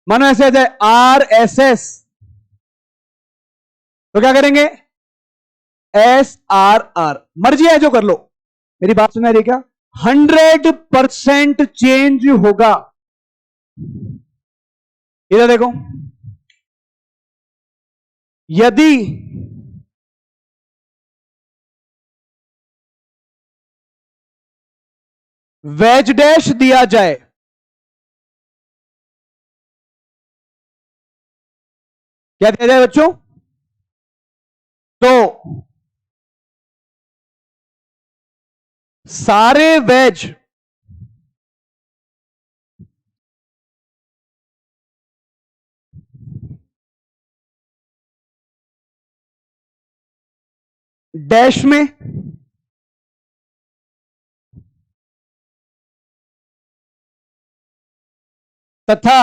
मानो ऐसे आ जाए आर एस एस, तो क्या करेंगे? S or R. मर्जी है जो कर लो, मेरी बात सुना रही क्या? 100% चेंज होगा। इधर देखो, यदि वेज डैश दिया जाए, क्या दिया जाए बच्चों? तो सारे वेज डैश में तथा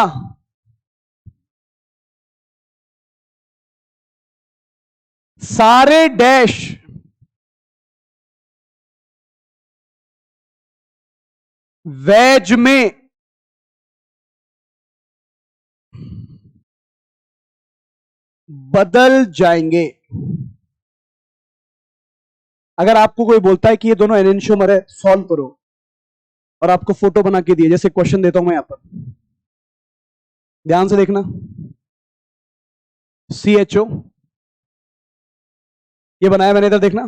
सारे डैश वेज में बदल जाएंगे। अगर आपको कोई बोलता है कि ये दोनों एनेंशियोमर है, सॉल्व करो, और आपको फोटो बना के दिए, जैसे क्वेश्चन देता हूं मैं यहां पर, ध्यान से देखना। CHO ये बनाया मैंने, इधर देखना।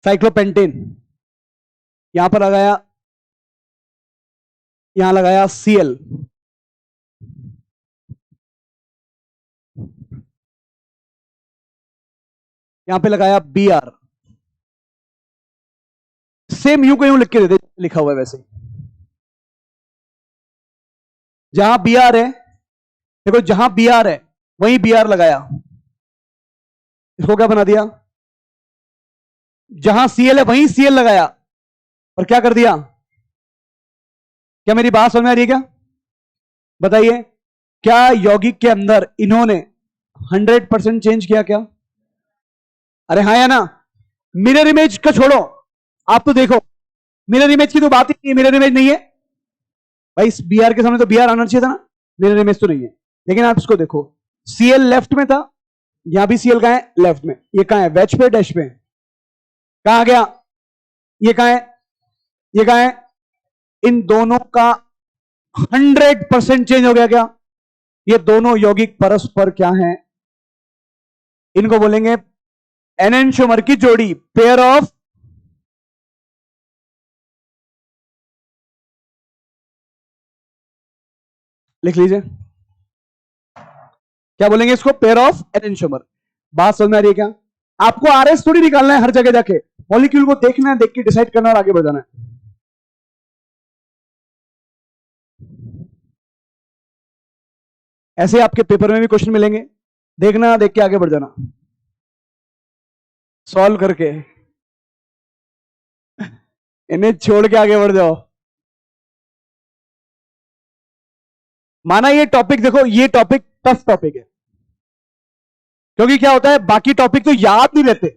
साइक्लोपेंटेन यहां पर लगाया, यहां लगाया Cl, यहां पे लगाया Br। सेम यू को यूं लिख के दे दे, लिखा हुआ है वैसे। जहां Br है, देखो जहां Br है वहीं Br लगाया, इसको क्या बना दिया? जहां Cl है वहीं Cl लगाया, और क्या कर दिया? क्या मेरी बात समझ में आ रही है क्या? बताइए, क्या यौगिक के अंदर इन्होंने 100% चेंज किया क्या? अरे हाँ या ना? मिरर इमेज का छोड़ो, आप तो देखो, मिरर इमेज की तो बात ही नहीं है, मिरर इमेज नहीं है भाई। इस Br के सामने तो Br आना चाहिए था ना, मिरर इमेज तो नहीं है। लेकिन आप इसको देखो, Cl लेफ्ट में था, यहां भी Cl कहां है? लेफ्ट में। ये कहां है? वेज पे, डैश पे। कहां आ गया? ये कहां है? ये कहां है? इन दोनों का 100% चेंज हो गया क्या? ये दोनों यौगिक परस्पर क्या हैं? इनको बोलेंगे एनेंशियोमर की जोड़ी, पेयर ऑफ, लिख लीजिए, क्या बोलेंगे इसको? Pair of enantiomer. बात समझ में आ रही है क्या? आपको आरएस थोड़ी निकालना है हर जगह जाके, मॉलिक्यूल को देखना है, देख के डिसाइड करना और आगे बढ़ जाना है। ऐसे आपके पेपर में भी क्वेश्चन मिलेंगे, देखना, देख के आगे बढ़ जाना, सॉल्व करके, इन्हें छोड़ के आगे बढ़ जाओ। माना ये टॉपिक, देखो ये टॉपिक टफ टॉपिक है, क्योंकि क्या होता है, बाकी टॉपिक तो याद नहीं रहते,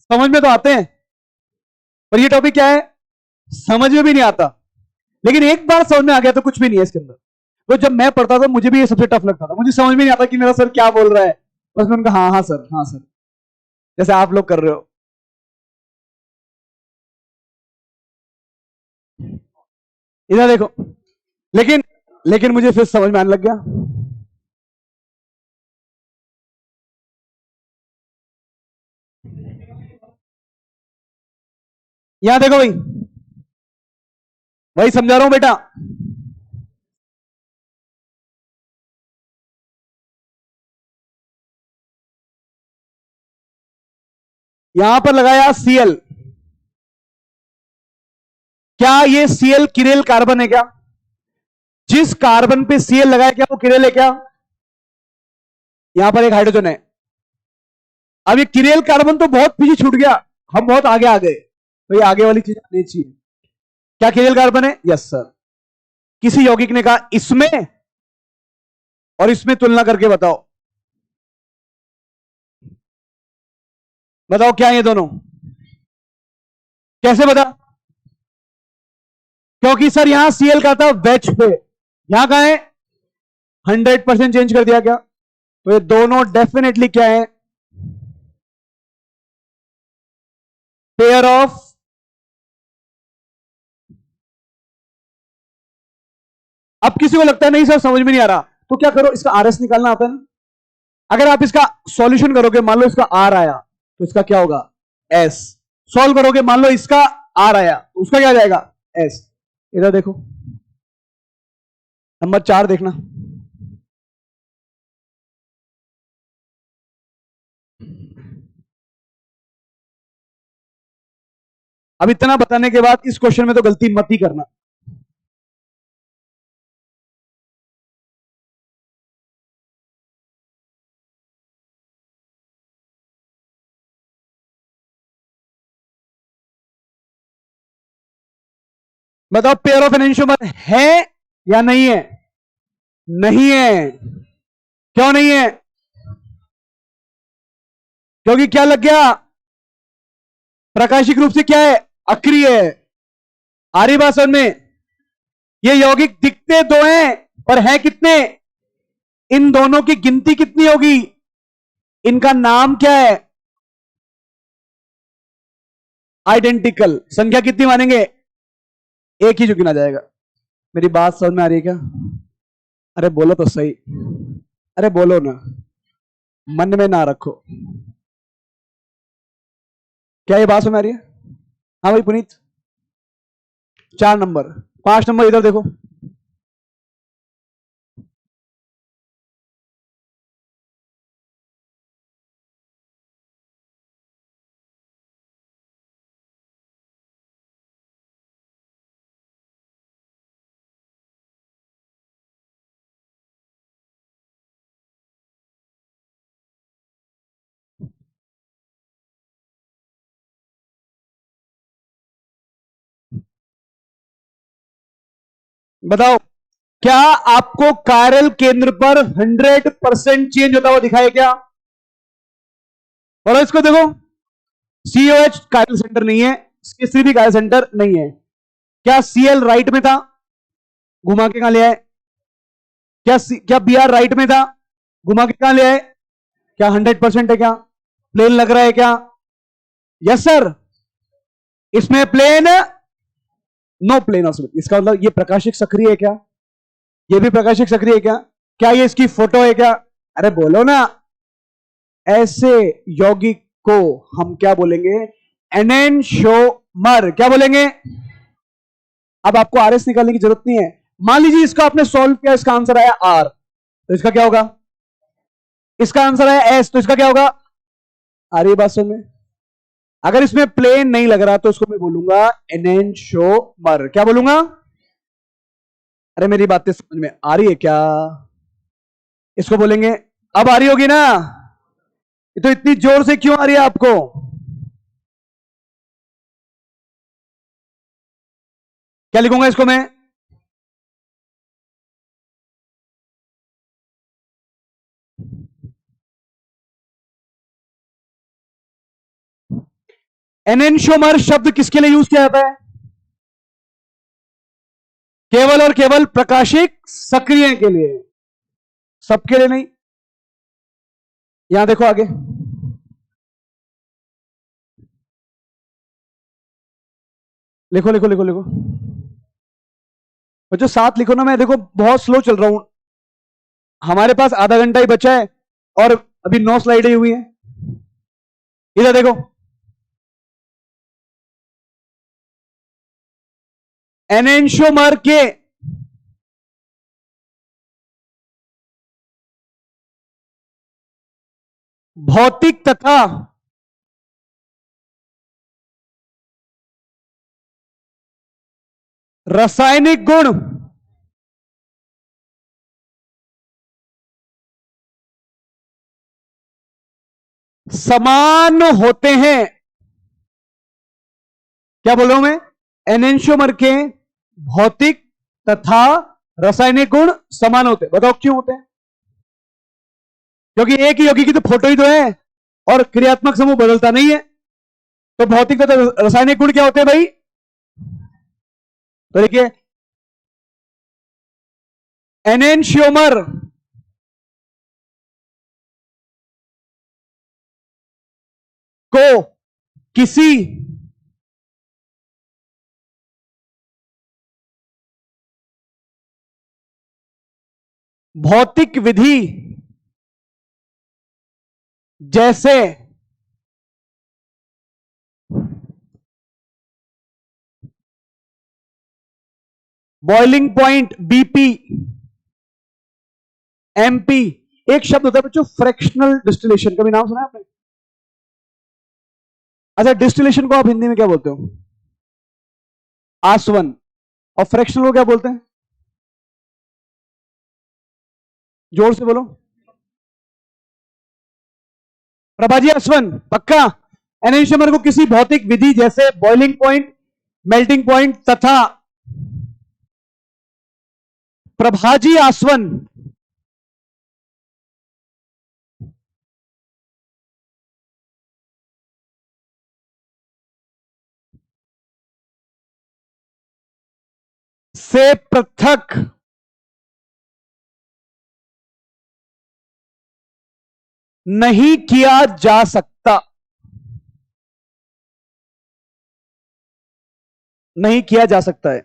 समझ में तो आते हैं, पर ये टॉपिक क्या है, समझ में भी नहीं आता। लेकिन एक बार समझ में आ गया तो कुछ भी नहीं है इसके अंदर। तो जब मैं पढ़ता था मुझे भी ये सबसे टफ लगता था, मुझे समझ में नहीं आता कि मेरा सर क्या बोल रहा है, बस मैंने कहा हाँ हाँ सर, हाँ सर, जैसे आप लोग कर रहे हो। इधर देखो, लेकिन लेकिन मुझे फिर समझ में आने लग गया। यहां देखो भाई, वही समझा रहा हूं बेटा। यहां पर लगाया Cl, क्या ये Cl किरेल कार्बन है क्या? जिस कार्बन पे Cl लगाया क्या वो किरेल है क्या? यहां पर एक हाइड्रोजन है। अब ये किरेल कार्बन तो बहुत पीछे छूट गया, हम बहुत आगे आ गए, तो ये आगे वाली चीज आनी चाहिए। क्या किरेल कार्बन है? Yes sir. किसी यौगिक ने कहा इसमें और इसमें तुलना करके बताओ, बताओ क्या ये दोनों, कैसे बता? क्योंकि सर यहां Cl का था वेज पे, यहां का है 100% चेंज कर दिया क्या? तो ये दोनों डेफिनेटली क्या है? Pair of. अब किसी को लगता है नहीं सर समझ में नहीं आ रहा, तो क्या करो, इसका आरएस निकालना आता है ना। अगर आप इसका सॉल्यूशन करोगे, मान लो इसका आर आया, तो इसका क्या होगा? एस। सॉल्व करोगे, मान लो इसका आर आया, तो उसका क्या आ जाएगा? एस। इधर देखो, नंबर 4 देखना। अब इतना बताने के बाद इस क्वेश्चन में तो गलती मत ही करना। बताओ पेयर ऑफ एनेंशियोमर है या नहीं है? नहीं है। क्यों नहीं है? क्योंकि क्या लग गया? प्रकाशिक रूप से क्या है? अक्रिय है। आ रही बात समझ में? ये यौगिक दिखते दो हैं पर है कितने? इन दोनों की गिनती कितनी होगी? इनका नाम क्या है? आइडेंटिकल। संख्या कितनी मानेंगे? एक ही जो गिना जाएगा। मेरी बात समझ में आ रही है क्या? अरे बोलो तो सही। अरे बोलो ना, मन में ना रखो। क्या ये बात समझ में आ रही है? हाँ भाई पुनीत। 4 नंबर, 5 नंबर इधर देखो। बताओ, क्या आपको कायरल केंद्र पर 100% चेंज होता हुआ दिखाई क्या? और इसको देखो, COH कायरल सेंटर नहीं है, CH3 भी कायरल सेंटर नहीं है। क्या Cl राइट में था? घुमा के कहां ले आए? क्या Br राइट में था? घुमा के कहां ले आए? क्या 100% है? क्या प्लेन लग रहा है क्या? Yes sir. इसमें प्लेन, नो प्लेन ऑफ। इसका मतलब ये प्रकाशिक सक्रिय है क्या? ये भी प्रकाशिक सक्रिय है क्या? क्या ये इसकी फोटो है क्या? अरे बोलो ना। ऐसे यौगिक को हम क्या बोलेंगे? एनेंशियोमर। क्या बोलेंगे? अब आपको आरएस निकालने की जरूरत नहीं है। मान लीजिए इसका आपने सॉल्व किया, इसका आंसर आया आर, तो इसका क्या होगा? इसका आंसर आया एस, तो इसका क्या होगा? आ रही बात समझ में? अगर इसमें प्लेन नहीं लग रहा तो इसको मैं बोलूंगा एनेंशियोमर। क्या बोलूंगा? अरे मेरी बातें समझ में आ रही है क्या? इसको बोलेंगे, अब आ रही होगी ना? ये तो इतनी जोर से क्यों आ रही है आपको? क्या लिखूंगा इसको मैं? एनेंशियोमर शब्द किसके लिए यूज किया जाता है? केवल और केवल प्रकाशिक सक्रिय के लिए, सबके लिए नहीं। यहां देखो आगे, लिखो लिखो लिखो लिखो बच्चों, साथ लिखो ना। मैं देखो बहुत स्लो चल रहा हूं, हमारे पास आधा घंटा ही बचा है और अभी 9 स्लाइडें हुई हैं। इधर देखो, एनेंशियोमर के भौतिक तथा रासायनिक गुण समान होते हैं। क्या बोल रहा हूं मैं? एनेंशियोमर के भौतिक तथा रासायनिक गुण समान होते हैं। बताओ क्यों होते हैं? क्योंकि एक ही यौगिक की तो फोटो ही तो है और क्रियात्मक समूह बदलता नहीं है। तो भौतिक तथा रासायनिक गुण क्या होते हैं भाई? तो देखिए, एनेंशियोमर को किसी भौतिक विधि जैसे बॉइलिंग पॉइंट BP, MP, एक शब्द होता है बच्चों फ्रैक्शनल डिस्टिलेशन। कभी नाम सुना है आपने? अच्छा, डिस्टिलेशन को आप हिंदी में क्या बोलते हो? आसवन। और फ्रैक्शनल को क्या बोलते हैं? जोर से बोलो। प्रभाजी, आसवन पक्का? एनेंशियोमर को किसी भौतिक विधि जैसे बॉइलिंग पॉइंट, मेल्टिंग पॉइंट तथा प्रभाजी आसवन से पृथक नहीं किया जा सकता, नहीं किया जा सकता है।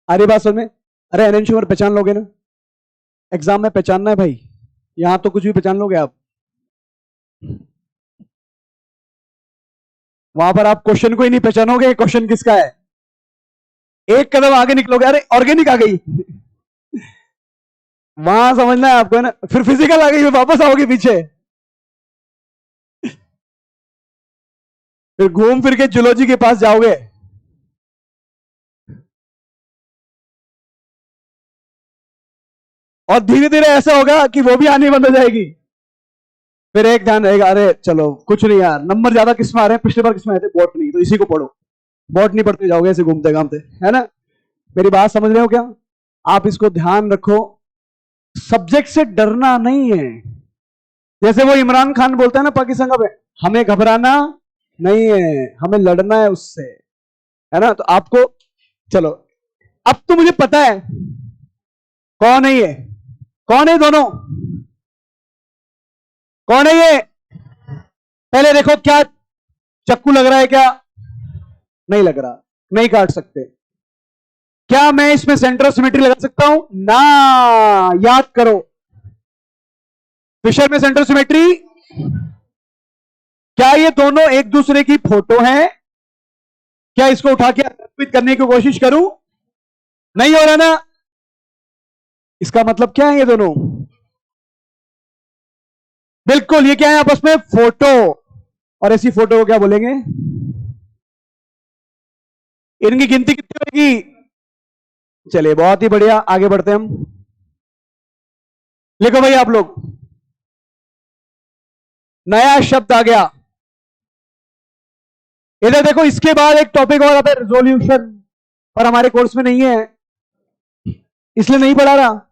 अरे बात समझ में? अरे एनएनशोवर पहचान लोगे ना, एग्जाम में पहचानना है भाई, यहां तो कुछ भी पहचान लोगे आप, वहां पर आप क्वेश्चन को ही नहीं पहचानोगे क्वेश्चन किसका है, एक कदम आगे निकलोगे, अरे ऑर्गेनिक आ गई वहां समझना है आपको, है ना, फिर फिजिकल आ गई, वापस आओगे पीछे, फिर घूम फिर के जूलॉजी के पास जाओगे। और धीरे धीरे ऐसा होगा कि वो भी आनी बंद हो जाएगी, फिर एक ध्यान रहेगा, अरे चलो कुछ नहीं यार, नंबर ज्यादा किस में आ रहे हैं, पिछले बार किस में आए थे, बॉटनी, तो इसी को पढ़ो, बॉटनी पढ़ते जाओगे ऐसे घूमते घामते, है ना। मेरी बात समझ रहे हो क्या? आप इसको ध्यान रखो, सब्जेक्ट से डरना नहीं है, जैसे वो इमरान खान बोलता है ना पाकिस्तान का, हमें घबराना नहीं है, हमें लड़ना है उससे, है ना। तो आपको, चलो अब तो मुझे पता है कौन है ये, कौन है दोनों, कौन है ये, पहले देखो क्या चक्कू लग रहा है क्या, नहीं लग रहा, नहीं काट सकते। क्या मैं इसमें सेंटर सिमेट्री लगा सकता हूं ना, याद करो, फिशर में सेंटर सिमेट्री, क्या ये दोनों एक दूसरे की फोटो हैं, क्या इसको उठा के अर्पित करने की कोशिश करूं, नहीं हो रहा ना, इसका मतलब क्या है, ये दोनों बिल्कुल, ये क्या है आपस में, फोटो, और ऐसी फोटो को क्या बोलेंगे, इनकी गिनती कितनी होगी, चलिए बहुत ही बढ़िया, आगे बढ़ते हैं हम, लिखो भाई आप लोग, नया शब्द आ गया, इधर देखो, इसके बाद एक टॉपिक और आता है रिजोल्यूशन, पर हमारे कोर्स में नहीं है इसलिए नहीं पढ़ा रहा।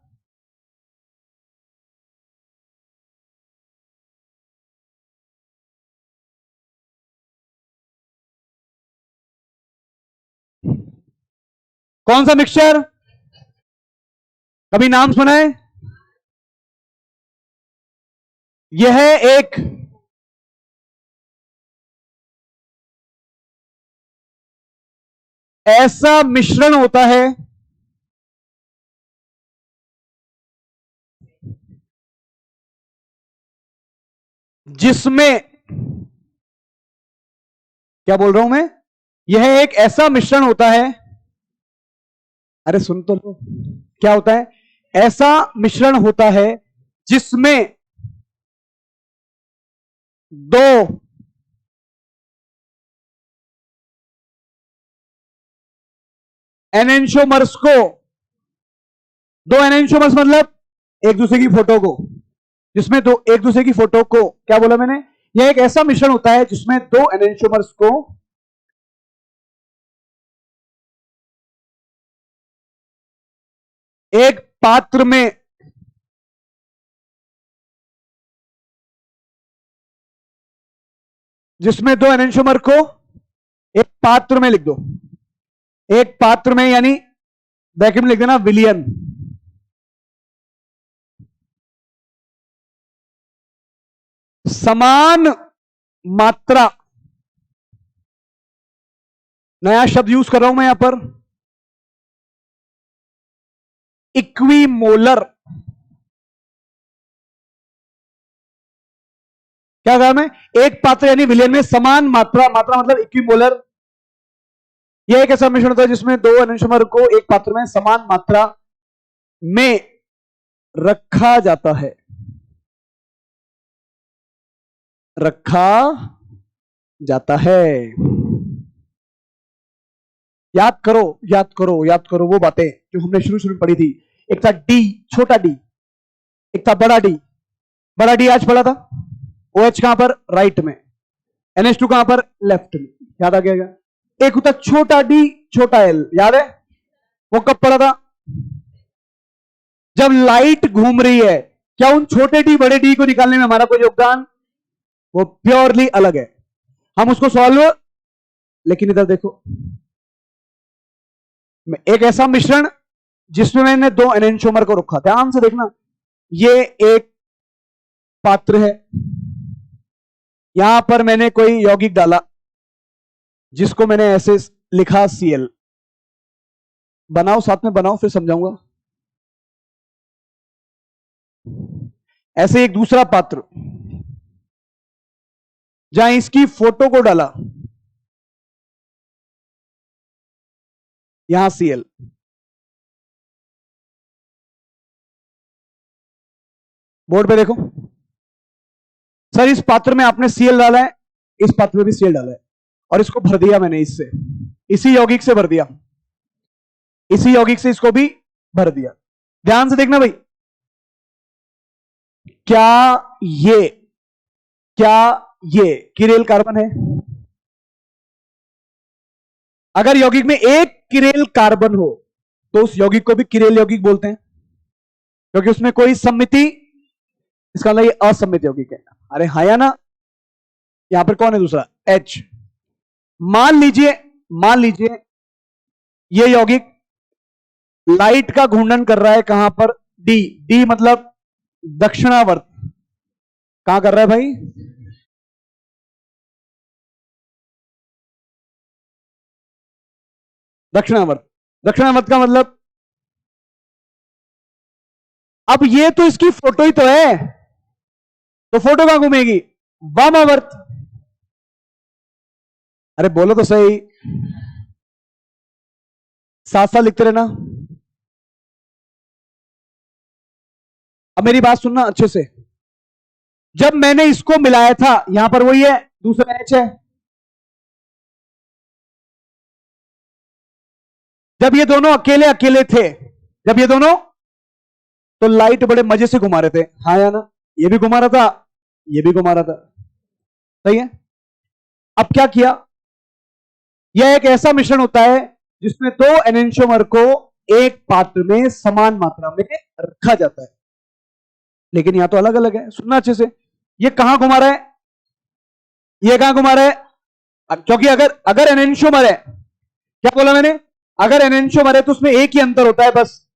कौन सा मिक्सचर, कभी नाम सुना है? यह एक ऐसा मिश्रण होता है जिसमें, क्या बोल रहा हूं मैं, यह एक ऐसा मिश्रण होता है, अरे सुन तो लो, क्या होता है, ऐसा मिश्रण होता है जिसमें दो एनेंशोमर्स को, दो एनेंशोमर्स मतलब एक दूसरे की फोटो को, जिसमें दो एक दूसरे की फोटो को, क्या बोला मैंने, यह एक ऐसा मिश्रण होता है जिसमें दो एनेंशोमर्स को एक पात्र में जिसमें दो एनेंशोमर को एक पात्र में लिख दो, एक पात्र में, यानी ब्रैकेट में लिख देना विलियन, समान मात्रा, नया शब्द यूज कर रहा हूं मैं यहां पर, इक्विमोलर, क्या कहा मैं, एक पात्र यानी विलियन में समान मात्रा, मात्रा मतलब इक्विमोलर, यह एक ऐसा मिश्रण होता है जिसमें दो एनेंशोमर को एक पात्र में समान मात्रा में रखा जाता है, रखा जाता है। याद करो, याद करो, याद करो वो बातें जो हमने शुरू शुरू में पढ़ी थी, एक था डी, छोटा डी, एक था बड़ा डी, बड़ा डी आज पढ़ा था, ओ एच कहां पर, राइट में, NH2 कहां पर, लेफ्ट में, याद आ गया, एक होता छोटा डी छोटा एल, याद है, वो कब पढ़ा था? जब लाइट घूम रही है। क्या उन छोटे डी बड़े डी को निकालने में हमारा कोई योगदान? वो प्योरली अलग है। हम उसको सॉल्व, लेकिन इधर देखो, एक ऐसा मिश्रण जिसमें मैंने दो एनेंटियोमर को रखा, ध्यान से देखना। ये एक पात्र है, यहां पर मैंने कोई यौगिक डाला जिसको मैंने ऐसे लिखा Cl। बनाओ, साथ में बनाओ, फिर समझाऊंगा। ऐसे एक दूसरा पात्र जहां इसकी फोटो को डाला, यहां Cl। बोर्ड पे देखो सर, इस पात्र में आपने Cl डाला है, इस पात्र में भी Cl डाला है, और इसको भर दिया मैंने इससे, इसी यौगिक से भर दिया, इसी यौगिक से इसको भी भर दिया। ध्यान से देखना भाई, क्या ये किरेल कार्बन है? अगर यौगिक में एक किरेल कार्बन हो तो उस यौगिक को भी किरेल यौगिक बोलते हैं, क्योंकि उसमें कोई सम्मिति, इसका मतलब ये असम्मित यौगिक है। अरे हाँ या ना? यहां पर कौन है दूसरा? H। मान लीजिए ये यौगिक लाइट का घूर्णन कर रहा है, कहां पर? डी मतलब दक्षिणावर्त। कहां कर रहा है भाई? दक्षिणावर्त। दक्षिणावर्त का मतलब, अब ये तो इसकी फोटो ही तो है, तो फोटो कहां घूमेगी? वामावर्त। अरे बोलो तो सही, साथ साथ लिखते रहना। अब मेरी बात सुनना अच्छे से, जब मैंने इसको मिलाया था, यहां पर वही है, दूसरा H है। जब ये दोनों अकेले अकेले थे, जब ये दोनों, तो लाइट बड़े मजे से घुमा रहे थे, हाँ या ना? ये भी घुमा रहा था, ये भी घुमा रहा था, सही है। अब क्या किया, यह एक ऐसा मिश्रण होता है जिसमें दो एनेंटियोमर को एक पात्र में समान मात्रा में रखा जाता है, लेकिन यहां तो अलग अलग है। सुनना अच्छे से, ये कहां घुमा रहा है, ये कहां घुमा रहा है? क्योंकि अगर अगर एनेंटियोमर है, क्या बोला मैंने? अगर एनेंटियोमर है तो उसमें एक ही अंतर होता है बस,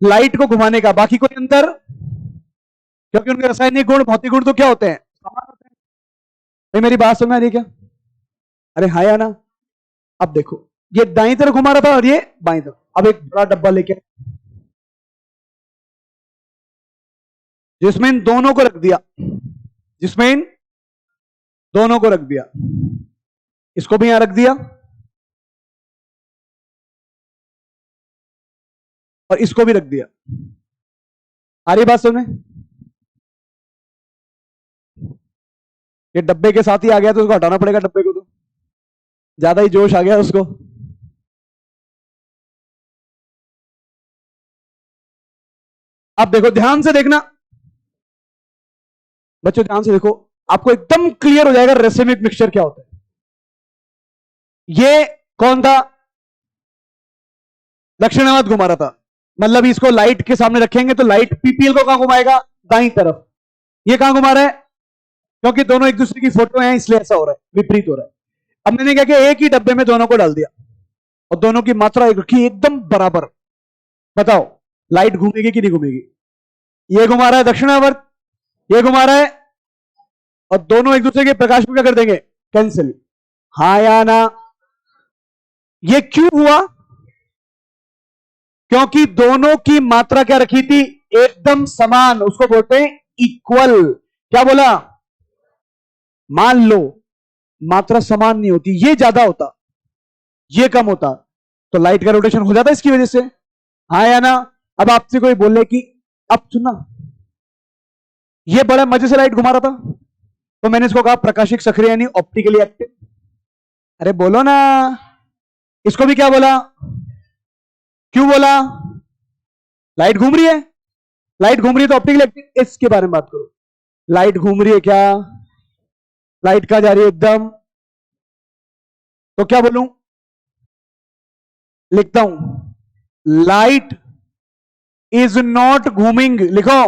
लाइट को घुमाने का, बाकी कोई अंतर, क्योंकि उनके रासायनिक गुण, भौतिक गुण तो क्या होते हैं? समान होते हैं। भाई मेरी बात समझ आ रही है क्या? अरे हाँ या ना? अब देखो, ये दाईं तरफ घुमा रहा था और ये बाईं तरफ। अब एक बड़ा डब्बा लेके, जिसमें इन दोनों को रख दिया, जिसमें इन दोनों को रख दिया, इसको भी यहां रख दिया और इसको भी रख दिया। आ रही बात सुने? ये डब्बे के साथ ही आ गया तो उसको हटाना पड़ेगा, डब्बे को तो ज्यादा ही जोश आ गया उसको। अब देखो, ध्यान से देखना बच्चों, ध्यान से देखो, आपको एकदम क्लियर हो जाएगा रेसिमिक मिक्सचर क्या होता है। ये कौन था? दक्षिणावर्त घुमा रहा था, मतलब इसको लाइट के सामने रखेंगे तो लाइट पीपीएल को कहां घुमाएगा? दाईं तरफ। ये कहां घुमा रहा है? क्योंकि दोनों एक दूसरे की फोटो हैं इसलिए ऐसा हो रहा है, विपरीत हो रहा है। अब मैंने क्या किया, एक ही डब्बे में दोनों को डाल दिया और दोनों की मात्रा एक रखी एकदम बराबर। बताओ लाइट घूमेगी कि नहीं घूमेगी? ये घुमा रहा है दक्षिणावर्त, ये घुमा रहा है, और दोनों एक दूसरे के प्रकाश को क्या कर देंगे? कैंसिल। हाँ या ना? ये क्यों हुआ? क्योंकि दोनों की मात्रा क्या रखी थी? एकदम समान, उसको बोलते हैं इक्वल। क्या बोला? मान लो मात्रा समान नहीं होती, ये ज्यादा होता, ये कम होता, तो लाइट का रोटेशन हो जाता इसकी वजह से, हाँ या ना? अब आपसे कोई बोले कि, अब सुना, ये बड़ा मजे से लाइट घुमा रहा था, तो मैंने इसको कहा प्रकाशिक सक्रिय यानी ऑप्टिकली एक्टिव। अरे बोलो ना, इसको भी क्या बोला? क्यों बोला? लाइट घूम रही है, लाइट घूम रही है तो ऑप्टिकली एक्टिव। इसके बारे में बात करो, लाइट घूम रही है क्या? लाइट कहां जा रही है? एकदम, तो क्या बोलूं? लिखता हूं, लाइट इज नॉट घूमिंग, लिखो।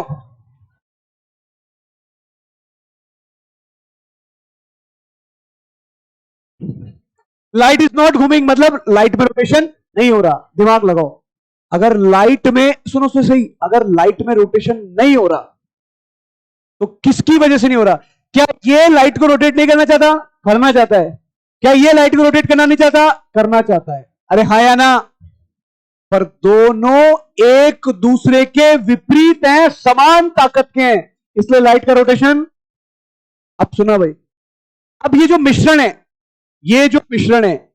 लाइट इज नॉट घूमिंग मतलब लाइट में रोटेशन नहीं हो रहा। दिमाग लगाओ, अगर लाइट में, सुनो सुनो सही, अगर लाइट में रोटेशन नहीं हो रहा तो किसकी वजह से नहीं हो रहा? क्या ये लाइट को रोटेट नहीं करना चाहता? करना चाहता है। क्या ये लाइट को रोटेट करना नहीं चाहता? करना चाहता है। अरे हाँ या ना? पर दोनों एक दूसरे के विपरीत हैं, समान ताकत के हैं, इसलिए लाइट का रोटेशन। अब सुना भाई, अब ये जो मिश्रण है, ये जो मिश्रण है,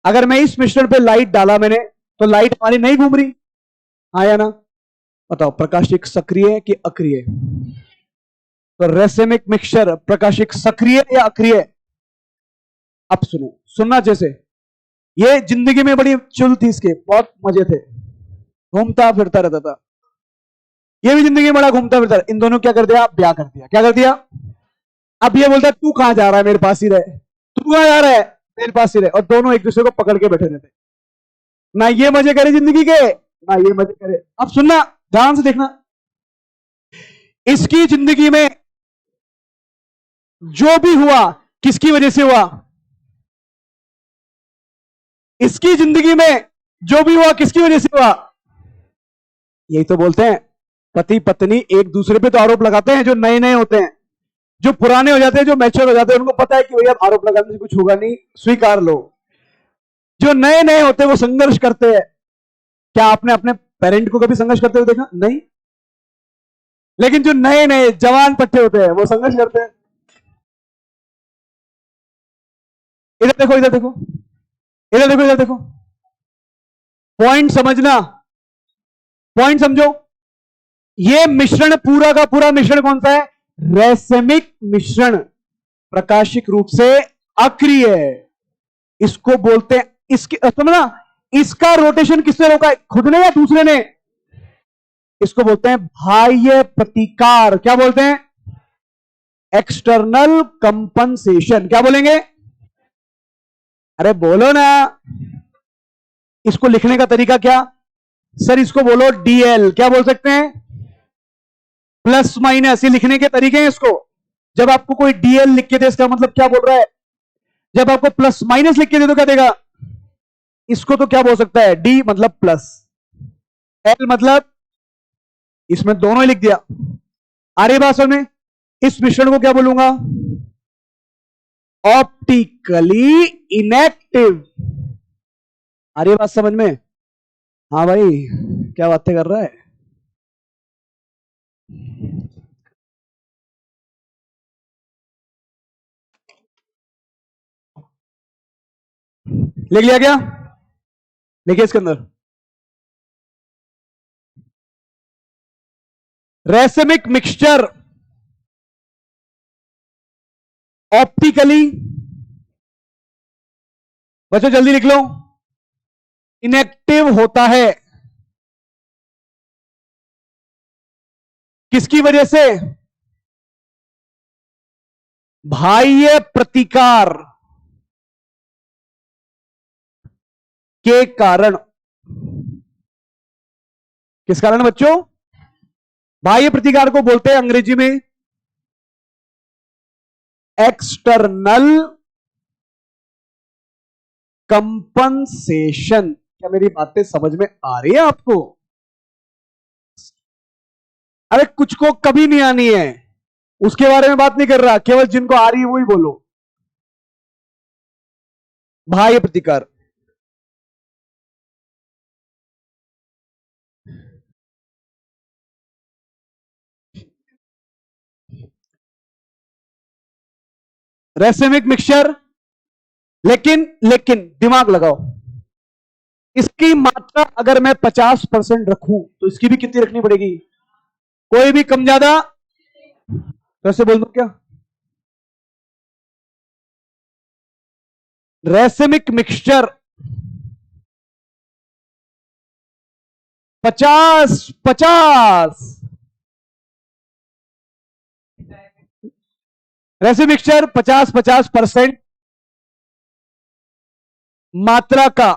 अगर मैं इस मिश्रण पे लाइट डाला मैंने, तो लाइट हमारी नहीं घूम रही, हाँ या ना? बताओ, प्रकाशिक सक्रिय है कि अक्रिय? तो रेसेमिक मिक्सचर प्रकाशिक सक्रिय या अक्रिय? अब सुनो, सुनना जैसे, ये जिंदगी में बड़ी चुल थी इसके, बहुत मजे थे, घूमता फिरता रहता था। ये भी जिंदगी में बड़ा घूमता फिरता था। इन दोनों क्या कर दिया? ब्याह कर दिया। क्या कर दिया? अब ये बोलता है तू कहां जा रहा है, मेरे पास ही रहे। तू कहां जा रहा है, मेरे पास ही रहे। और दोनों एक दूसरे को पकड़ के बैठे रहते, ना ये मजे करे जिंदगी के, ना ये मजे करे। अब सुनना, ध्यान से देखना, इसकी जिंदगी में जो भी हुआ किसकी वजह से हुआ? इसकी जिंदगी में जो भी हुआ किसकी वजह से हुआ? यही तो बोलते हैं, पति पत्नी एक दूसरे पे तो आरोप लगाते हैं जो नए नए होते हैं। जो पुराने हो जाते हैं, जो मैच्योर हो जाते हैं, उनको पता है कि भैया आरोप लगाने से कुछ होगा नहीं, स्वीकार लो। जो नए नए होते हैं वो संघर्ष करते हैं। क्या आपने अपने पेरेंट को कभी संघर्ष करते हुए देखा? नहीं। लेकिन जो नए नए जवान पट्टे होते हैं वो संघर्ष करते हैं। इधर देखो, इधर देखो, इधर देखो, इधर देखो, पॉइंट समझना, पॉइंट समझो। ये मिश्रण पूरा का पूरा मिश्रण कौन सा है? रेसेमिक मिश्रण, प्रकाशिक रूप से अक्रिय है। इसको बोलते हैं, इसके समझना, इसका रोटेशन किसने रोका है? खुद ने या दूसरे ने? इसको बोलते हैं बाह्य प्रतिकार। क्या बोलते हैं? External compensation. क्या बोलेंगे? अरे बोलो ना। इसको लिखने का तरीका क्या? सर इसको बोलो डीएल। क्या बोल सकते हैं? प्लस माइनस, ये लिखने के तरीके हैं इसको। जब आपको कोई डीएल लिख के दे, इसका मतलब क्या बोल रहा है? जब आपको प्लस माइनस लिख के दे तो क्या देगा? इसको तो क्या बोल सकता है? डी मतलब प्लस, एल मतलब, इसमें दोनों ही लिख दिया। आर्य भाषा में इस मिश्रण को क्या बोलूंगा? Optically inactive. आर्य बात समझ में? हाँ भाई, क्या बातें कर रहा है? लिख लिया क्या? लिखिए इसके अंदर, रेसेमिक मिक्सचर ऑप्टिकली, बच्चों जल्दी लिख लो, इनएक्टिव होता है। किसकी वजह से? बाह्य प्रतिकार के कारण। किस कारण बच्चों? बाह्य प्रतिकार को बोलते हैं अंग्रेजी में एक्सटर्नल कंपनसेशन। क्या मेरी बातें समझ में आ रही है आपको? अरे कुछ को कभी नहीं आनी है, उसके बारे में बात नहीं कर रहा, केवल जिनको आ रही है वही बोलो। बाह्य प्रतिकार, रेसेमिक मिक्सचर। लेकिन लेकिन दिमाग लगाओ, इसकी मात्रा अगर मैं 50% रखूं तो इसकी भी कितनी रखनी पड़ेगी? कोई भी कम ज्यादा? कैसे बोल दो क्या? रेसेमिक मिक्सचर 50-50, रेसिमिक मिक्सचर 50-50% मात्रा का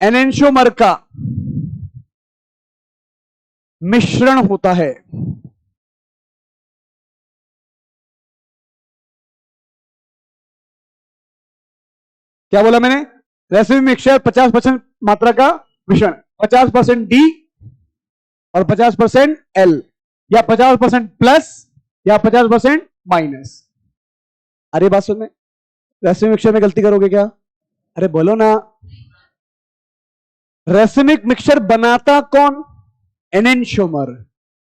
एनेंशियोमर का मिश्रण होता है। क्या बोला मैंने? रेसिमिक मिक्सचर 50% मात्रा का मिश्रण, 50% डी और 50% एल, या 50% प्लस या 50% माइनस। अरे बात सुनने, रेसिमिक मिक्सचर में गलती करोगे क्या? अरे बोलो ना। रेसिमिक मिक्सचर बनाता कौन? एनेंशियोमर।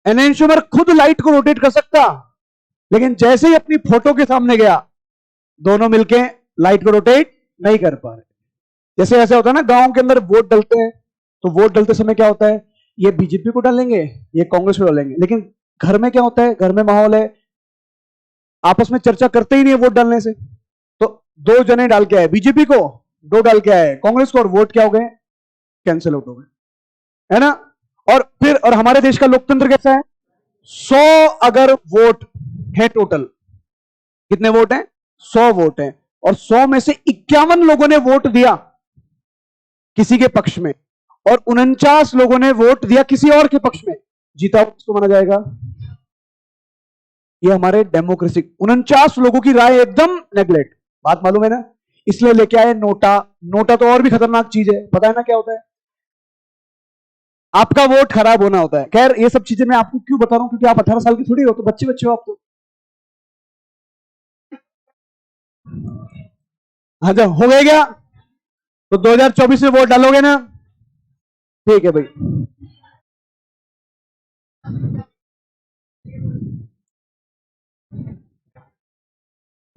एनेंशियोमर खुद लाइट को रोटेट कर सकता, लेकिन जैसे ही अपनी फोटो के सामने गया, दोनों मिलके लाइट को रोटेट नहीं कर पा रहे। जैसे ऐसा होता है ना, गांव के अंदर वोट डलते हैं, तो वोट डलते समय क्या होता है, ये बीजेपी को डालेंगे, ये कांग्रेस को डालेंगे, लेकिन घर में क्या होता है, घर में माहौल है, आपस में चर्चा करते ही नहीं है वोट डालने से। तो दो जने डाल के आए बीजेपी को, दो डाल के आए कांग्रेस को, और वोट क्या हो गए? कैंसिल आउट हो गए, है ना। और फिर और हमारे देश का लोकतंत्र कैसा है? 100 अगर वोट है टोटल, कितने वोट हैं? 100 वोट हैं, और 100 में से 51 लोगों ने वोट दिया किसी के पक्ष में, और 49 लोगों ने वोट दिया किसी और के पक्ष में, जीता उसको माना जाएगा। ये हमारे डेमोक्रेसी, 49 लोगों की राय एकदम नेग्लेक्ट। बात मालूम है ना? इसलिए लेके आए नोटा। नोटा तो और भी खतरनाक चीज है, पता है ना क्या होता है? आपका वोट खराब होना होता है। खैर ये सब चीजें मैं आपको क्यों बता रहा हूं, क्योंकि आप 18 साल की थोड़ी हो, तो बच्चे बच्चे हो आप तो। हाँ जब हो गया क्या, तो 2024 में वोट डालोगे ना? ठीक है भाई।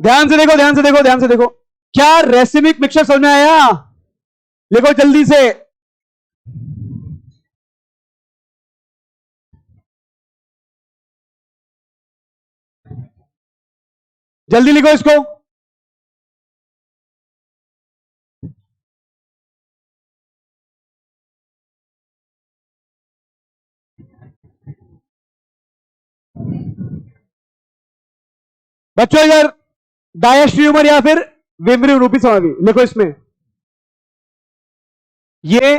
ध्यान से देखो, ध्यान से देखो, ध्यान से देखो। क्या रेसिमिक मिक्सचर समझ में आया? लिखो जल्दी से। जल्दी लिखो इसको। बच्चों इधर डायस्ट्रियोमर या फिर विमरी रूपी समाधि लिखो इसमें। ये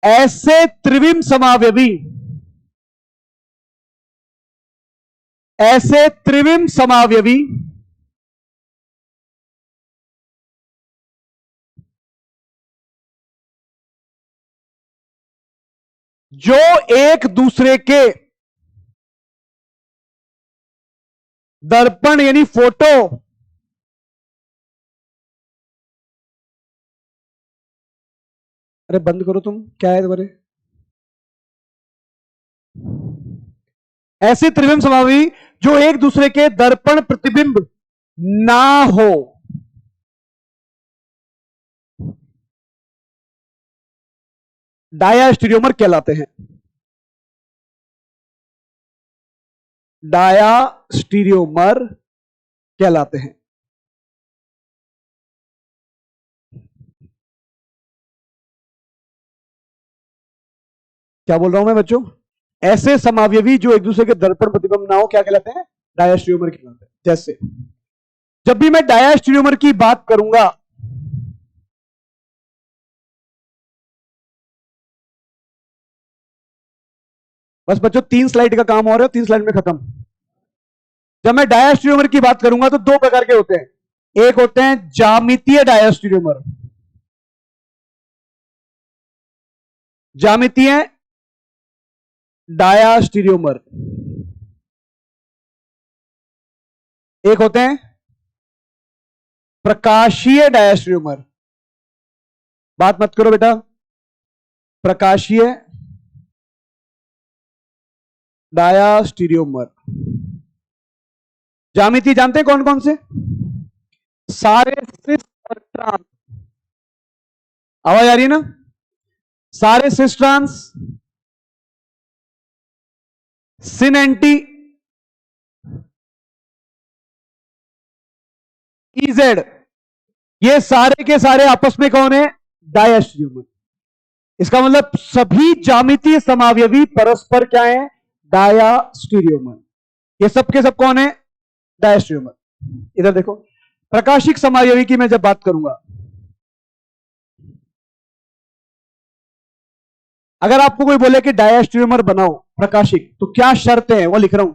ऐसे त्रिविम समावयवी, ऐसे त्रिविम समावयवी जो एक दूसरे के दर्पण यानी फोटो अरे बंद करो तुम, क्या है तुम्हारे? ऐसे त्रिविम समावयवी जो एक दूसरे के दर्पण प्रतिबिंब ना हो, डायास्टीरियोमर कहलाते हैं। डायास्टीरियोमर कहलाते हैं। क्या बोल रहा हूं मैं बच्चों? ऐसे समावयवी जो एक दूसरे के दर्पण प्रतिबिंब ना हो, क्या कहलाते हैं? डायास्टीरियोमर कहलाते हैं। जैसे जब भी मैं डायास्टीरियोमर की बात करूंगा, बस बच्चों 3 स्लाइड का काम हो रहा है, 3 स्लाइड में खत्म। जब मैं डायास्टीरियोमर की बात करूंगा तो 2 प्रकार के होते हैं। एक होते हैं ज्यामितीय डायास्टीरियोमर, ज्यामितीय डायास्टीरियोमर। एक होते हैं प्रकाशीय डायास्टीरियोमर। बात मत करो बेटा, प्रकाशीय डायास्टीरियोमर। ज्यामिति जानते हैं कौन कौन से? सारे सिस और ट्रांस, आवाज आ रही है ना? सारे सिस ट्रांस, सिन एंटी, इजेड, ये सारे के सारे आपस में कौन है? डायास्टीरियोमर। इसका मतलब सभी ज्यामितीय समावयवी परस्पर क्या है? डायास्टीरियोमर। ये सब के सब कौन है? डायास्टीरियोमर। इधर देखो, प्रकाशिक समावयवी की मैं जब बात करूंगा, अगर आपको कोई बोले कि डायस्टेरियोमर बनाओ प्रकाशिक, तो क्या शर्त है वो लिख रहा हूं।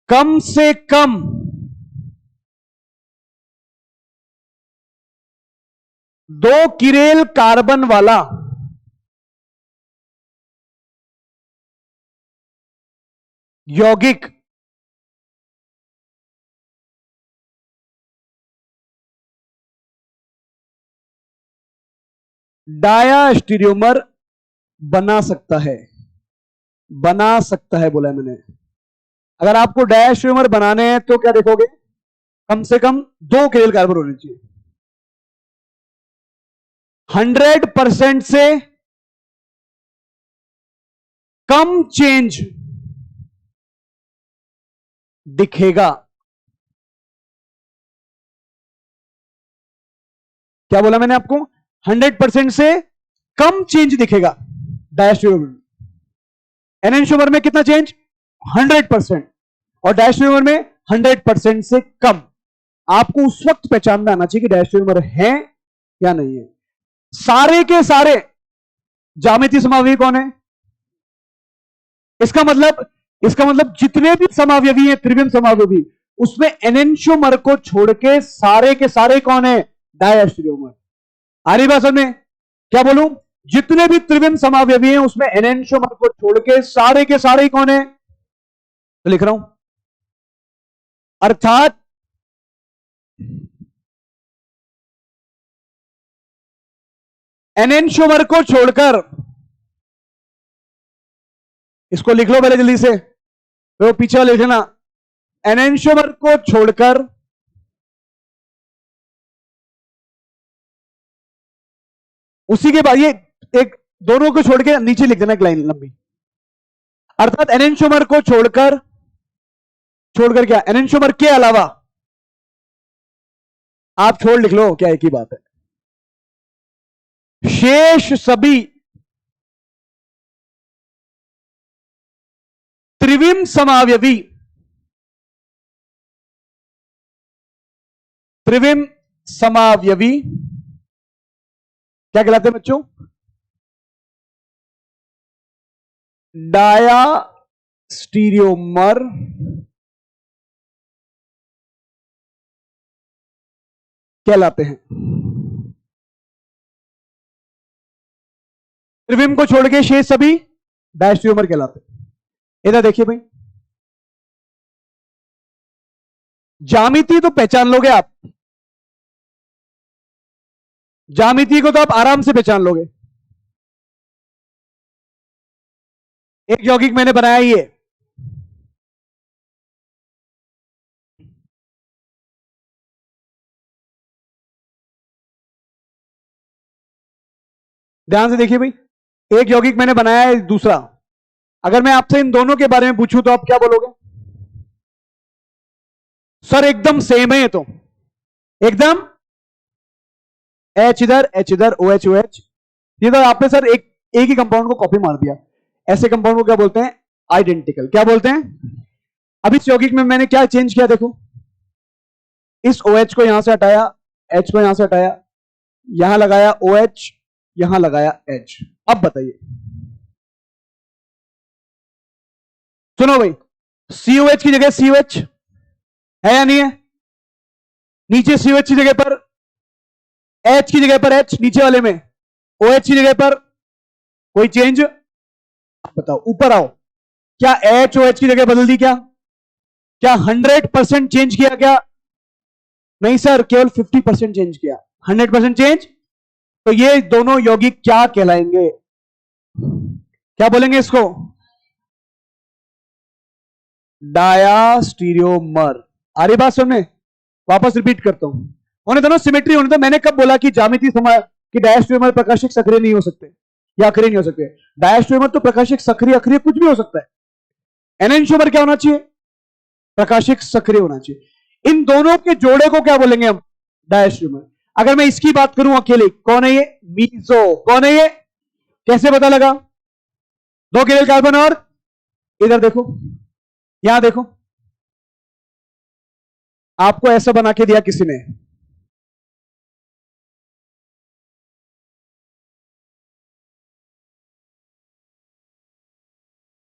कम से कम 2 किरेल कार्बन वाला यौगिक डायस्टेरियोमर बना सकता है। बना सकता है बोला है मैंने। अगर आपको डायस्टेरियोमर बनाने हैं तो क्या देखोगे, कम से कम 2 किरेल कार्बन होने चाहिए। 100% से कम चेंज दिखेगा। क्या बोला मैंने आपको, 100% से कम चेंज दिखेगा डायस्टेरियोमर में। एनेंशियोमर में कितना चेंज, 100%, और डायस्टेरियोमर में 100% से कम। आपको उस वक्त पहचान में आना चाहिए कि डायस्टेरियोमर है या नहीं है। सारे के सारे ज्यामितीय समावयवी कौन है, इसका मतलब जितने भी समावयवी हैं त्रिविम समावयवी, उसमें एनेंशियोमर को छोड़ के सारे कौन है, डायस्टेरियोमर। आ रही बात समझ में, क्या बोलूं, जितने भी त्रिविम समावयवी हैं उसमें एनेंशियोमर को छोड़ के सारे कौन है, तो लिख रहा हूं। अर्थात एनेंशियोमर को छोड़कर, इसको लिख लो पहले जल्दी से, तो पीछे वाले लिख लेना। एनेंशियोमर को छोड़कर उसी के बाद ये एक दोनों को छोड़ के नीचे लिख देना एक लाइन लंबी। अर्थात एनेंशियोमर को छोड़कर क्या, एनेंशियोमर के अलावा आप छोड़ लिख लो, क्या एक ही बात है, शेष सभी त्रिविम समावयवी, त्रिविम समावयवी क्या कहलाते हैं बच्चों, डायास्टीरियोमर कहलाते हैं। त्रिविम को छोड़ के शेष सभी डायस्टेरियोमर कहलाते हैं। इधर देखिए भाई, ज्यामिति तो पहचान लोगे आप, ज्यामिति को तो आप आराम से पहचान लोगे। एक यौगिक मैंने बनाया ये, ध्यान से देखिए भाई, एक यौगिक मैंने बनाया है, दूसरा। अगर मैं आपसे इन दोनों के बारे में पूछूं तो आप क्या बोलोगे, सर एकदम सेम है ये तो, एकदम एच इधर ओ एच ओ एच, ये तो आपने सर एक ही कंपाउंड को कॉपी मार दिया। ऐसे कंपाउंड को क्या बोलते हैं, आइडेंटिकल। क्या बोलते हैं, अब इस यौगिक में मैंने क्या चेंज किया, देखो इस OH को यहां से हटाया, H को यहां से हटाया, यहां लगाया OH, यहां लगाया H। अब बताइए, सुनो भाई, COH की जगह COH है या नहीं है, नीचे COH की जगह पर H की जगह पर H, नीचे वाले में OH की जगह पर कोई चेंज, बताओ ऊपर आओ, क्या H OH की जगह बदल दी, क्या 100% चेंज किया क्या, नहीं सर केवल 50% चेंज किया। 100% चेंज, तो ये दोनों यौगिक क्या कहलाएंगे, क्या बोलेंगे इसको, डायास्टीरियोमर। आ रही बात सुनने, वापस रिपीट करता हूं, होने दो ना सिमेट्री होने दो। मैंने कब बोला कि ज्यामिति समय कि डायस्टेरियोमर प्रकाशिक सक्रिय नहीं हो सकते या अक्रिय नहीं हो सकते, डायस्टेरियोमर तो प्रकाशिक सक्रिय अक्रिय कुछ भी हो सकता है। एनेंशियोमर क्या होना चाहिए, प्रकाशिक सक्रिय होना चाहिए। इन दोनों के जोड़े को क्या बोलेंगे हम, डायस्टेरियोमर। अगर मैं इसकी बात करूं अकेले, कौन है ये, मीजो। कौन है ये, कैसे पता लगा, 2 किरेल कार्बन और इधर देखो, यहां देखो, आपको ऐसा बना के दिया किसी ने,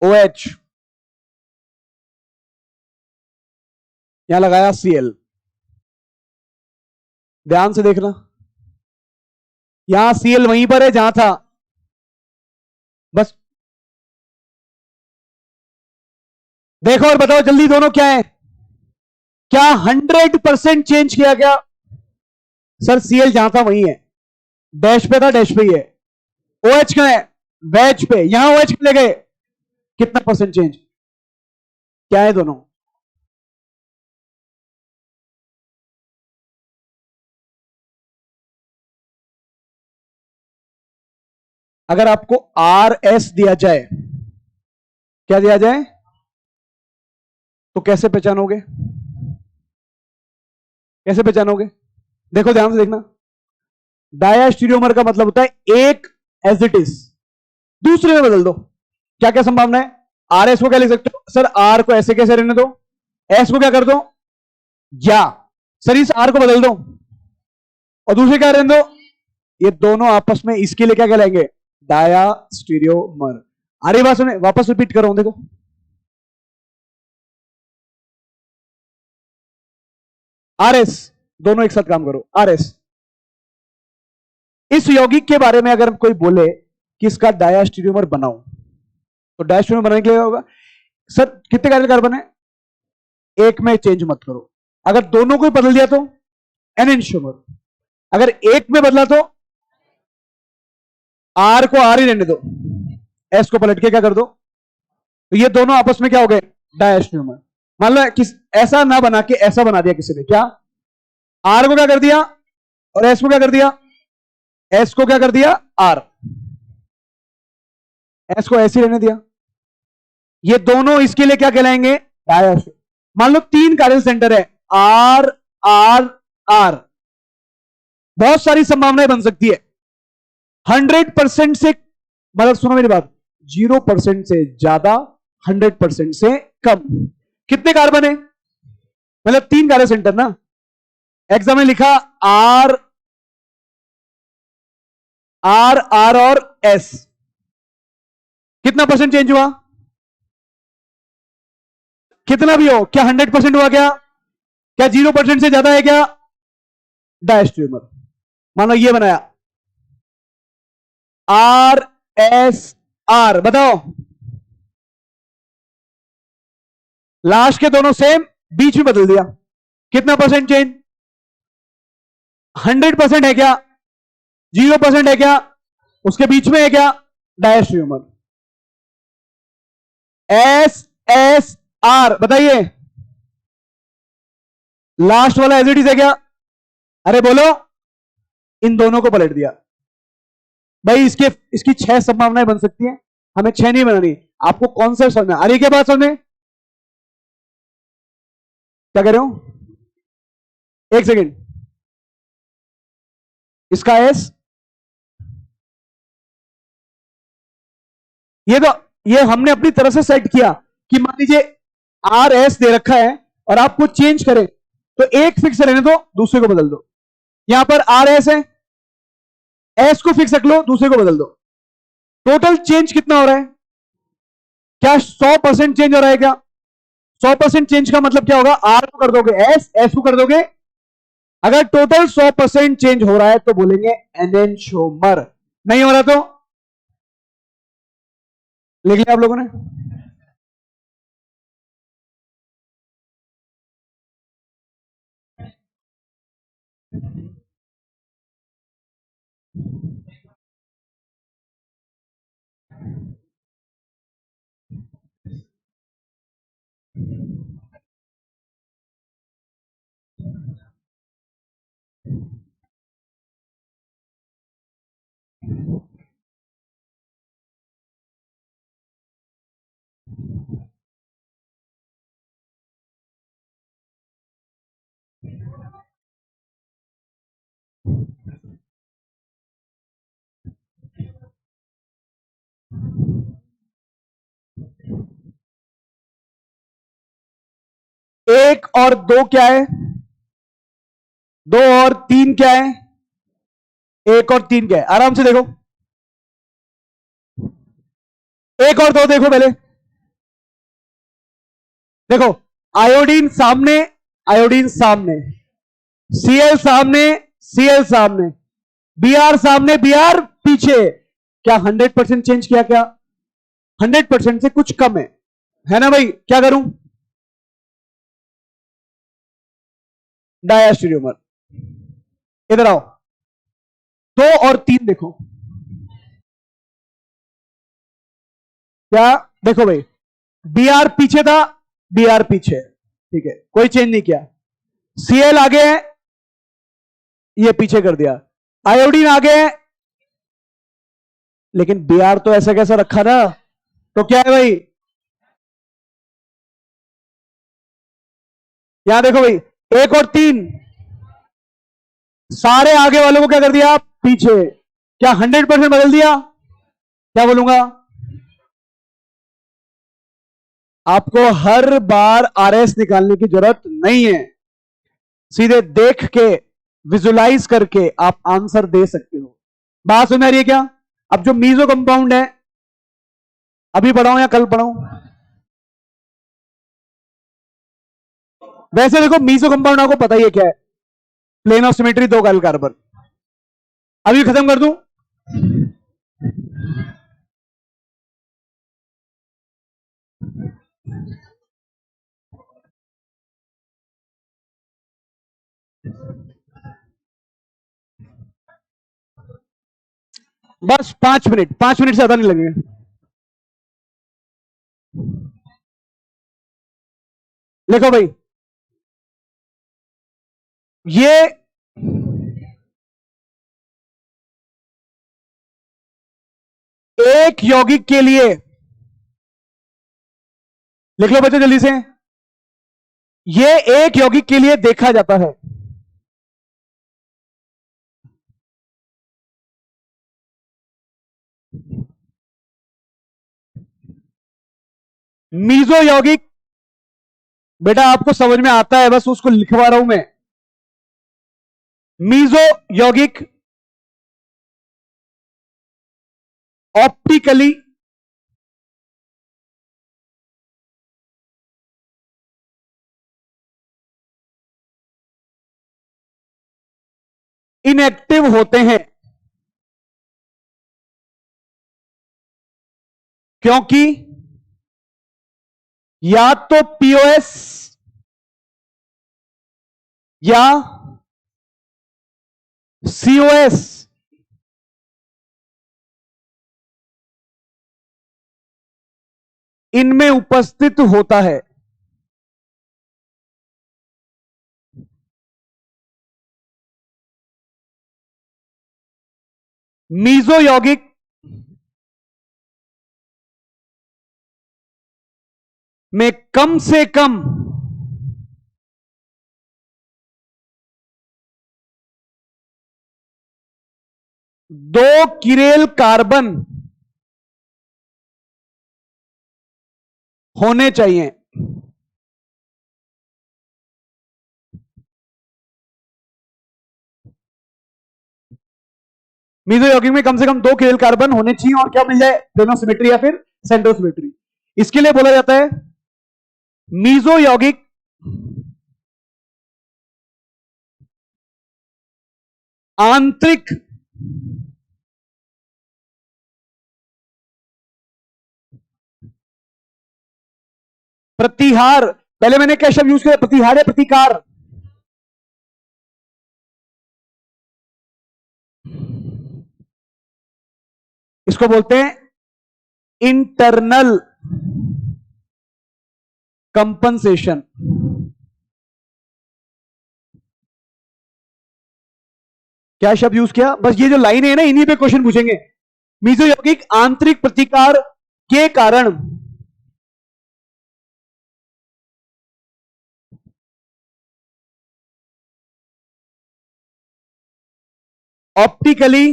OH, यहां लगाया Cl। ध्यान से देखना, यहां Cl वहीं पर है जहां था, बस देखो और बताओ जल्दी दोनों क्या है। क्या 100% चेंज किया क्या? सर Cl जहां था वहीं है, डैश पे था डैश पे ही है। OH कहां है? वैच पे, यहां OH ले गए, कितना परसेंट चेंज? क्या है दोनों? अगर आपको RS दिया जाए, क्या दिया जाए, तो कैसे पहचानोगे? कैसे पहचानोगे? देखो ध्यान से देखना, डायास्टीरियोमर का मतलब होता है एक एज इट इज दूसरे में बदल दो। क्या क्या संभावना है? RS को क्या लिख सकते हो सर? R को ऐसे कैसे रहने दो, S को क्या कर दो, या सर इस R को बदल दो और दूसरे क्या रहने दो, ये दोनों आपस में इसके लिए क्या कहलाएंगे? डायास्टीरियोमर। आ रही बात सुने, वापस रिपीट कर रहा हूं, देखो RS, दोनों एक साथ काम करो, RS। इस यौगिक के बारे में अगर कोई बोले कि इसका डायास्टीरियोमर बनाओ, तो डायास्टीरियोमर बनाने के लिए होगा सर कितने कार्बन कार्बन है, एक में चेंज मत करो। अगर दोनों को ही बदल दिया तो एनेंशियोमर। अगर एक में बदला तो आर को आर ही रहने दो, एस को पलट के क्या कर दो, तो ये दोनों आपस में क्या हो गए? डायस्ट्रोमर। मान लो किस ऐसा ना बना के ऐसा बना दिया किसी ने, क्या आर को क्या कर दिया और एस को क्या कर दिया, एस को क्या कर दिया आर, एस को ऐसे रहने दिया, ये दोनों इसके लिए क्या कहलाएंगे? डायस्ट्रोमर। मान लो तीन कार्बन सेंटर है, आर आर आर, बहुत सारी संभावनाएं बन सकती है। 100% से, मतलब सुनो मेरी बात, 0% से ज्यादा, 100% से कम। कितने कार्बन है? मतलब तीन कार्बन सेंटर ना, एग्जाम में लिखा आर आर आर और एस, कितना परसेंट चेंज हुआ? कितना भी हो, क्या 100% हुआ? क्या 0% से ज्यादा है क्या? डायस्ट्रीमर। मानो ये बनाया आर एस आर, बताओ लास्ट के दोनों सेम, बीच में बदल दिया, कितना परसेंट चेंज? 100% है क्या? 0% है क्या? उसके बीच में है क्या? डायस्ट्रीमर। एस एस आर, बताइए लास्ट वाला एज इट इज है क्या? अरे बोलो, इन दोनों को पलट दिया भाई। इसकी 6 संभावनाएं बन सकती हैं, हमें 6 नहीं बनानी। आपको कॉन्सेप्ट समझना आ रही है क्या? बात समझे क्या कह रहे हो? एक सेकेंड, इसका एस, ये हमने अपनी तरफ से सेट किया कि मान लीजिए आर एस दे रखा है और आपको चेंज करें तो एक फिक्स रहने दो, दूसरे को बदल दो। यहां पर आर एस है, एस को फिक्स रख लो, दूसरे को बदल दो। टोटल चेंज कितना हो रहा है? क्या 100% चेंज हो रहा है क्या? 100% चेंज का मतलब क्या होगा? आर को कर दोगे एस, एस को कर दोगे। अगर टोटल 100% चेंज हो रहा है तो बोलेंगे एनेंशियोमर, नहीं हो रहा तो लिख लिया आप लोगों ने। एक और दो क्या है? दो और तीन क्या है? एक और तीन क्या है? आराम से देखो, एक और दो देखो पहले। देखो, आयोडीन सामने, आयोडीन सामने, सीएल सामने, सीएल सामने, बीआर सामने, बीआर पीछे। क्या 100% चेंज किया? क्या 100% से कुछ कम है ना भाई? क्या करूं? डायस्टेरियोमर। इधर आओ, दो और तीन देखो। क्या देखो भाई, बीआर पीछे था, बीआर पीछे, ठीक है, कोई चेंज नहीं किया। सीएल आगे है, ये पीछे कर दिया। आयोडीन आगे है, लेकिन बीआर तो ऐसा कैसा रखा ना, तो क्या है भाई? यहां देखो भाई, एक और तीन, सारे आगे वालों को क्या कर दिया? पीछे। क्या 100% बदल दिया? क्या बोलूंगा? आपको हर बार आरएस निकालने की जरूरत नहीं है, सीधे देख के, विजुलाइज करके आप आंसर दे सकते हो। बात समझ आ रही है क्या? अब जो मीजो कंपाउंड है, अभी पढ़ाऊं या कल पढ़ाऊं? वैसे देखो, मीजो कंपाउंड आपको पता ही है क्या है, प्लेन ऑफ सिमेट्री, दो काइल कार्बन। अभी खत्म कर दूं? बस 5 मिनट, 5 मिनट से ज्यादा नहीं लगेंगे। लिखो भाई, ये एक यौगिक के लिए, लिख लो बच्चे जल्दी से, ये एक यौगिक के लिए देखा जाता है। मीजो यौगिक, बेटा आपको समझ में आता है, बस उसको लिखवा रहा हूं मैं। मीजो यौगिक ऑप्टिकली इनएक्टिव होते हैं, क्योंकि या तो पीओएस या सीओएस इनमें उपस्थित होता है। मीजो यौगिक में कम से कम दो किरेल कार्बन होने चाहिए। मीजो यौगिक में कम से कम दो किरेल कार्बन होने चाहिए, और क्या मिल जाए? प्लेन ऑफ सिमेट्री या फिर सेंट्रोसिमेट्री। इसके लिए बोला जाता है मीजो यौगिक आंतरिक प्रतिहार। पहले मैंने क्या शब्द यूज किया? प्रतिहार या प्रतिकार? इसको बोलते हैं इंटरनल कंपनसेशन। क्या शब्द यूज किया? बस ये जो लाइन है ना, इन्हीं पे क्वेश्चन पूछेंगे। मीजो यौगिक आंतरिक प्रतिकार के कारण ऑप्टिकली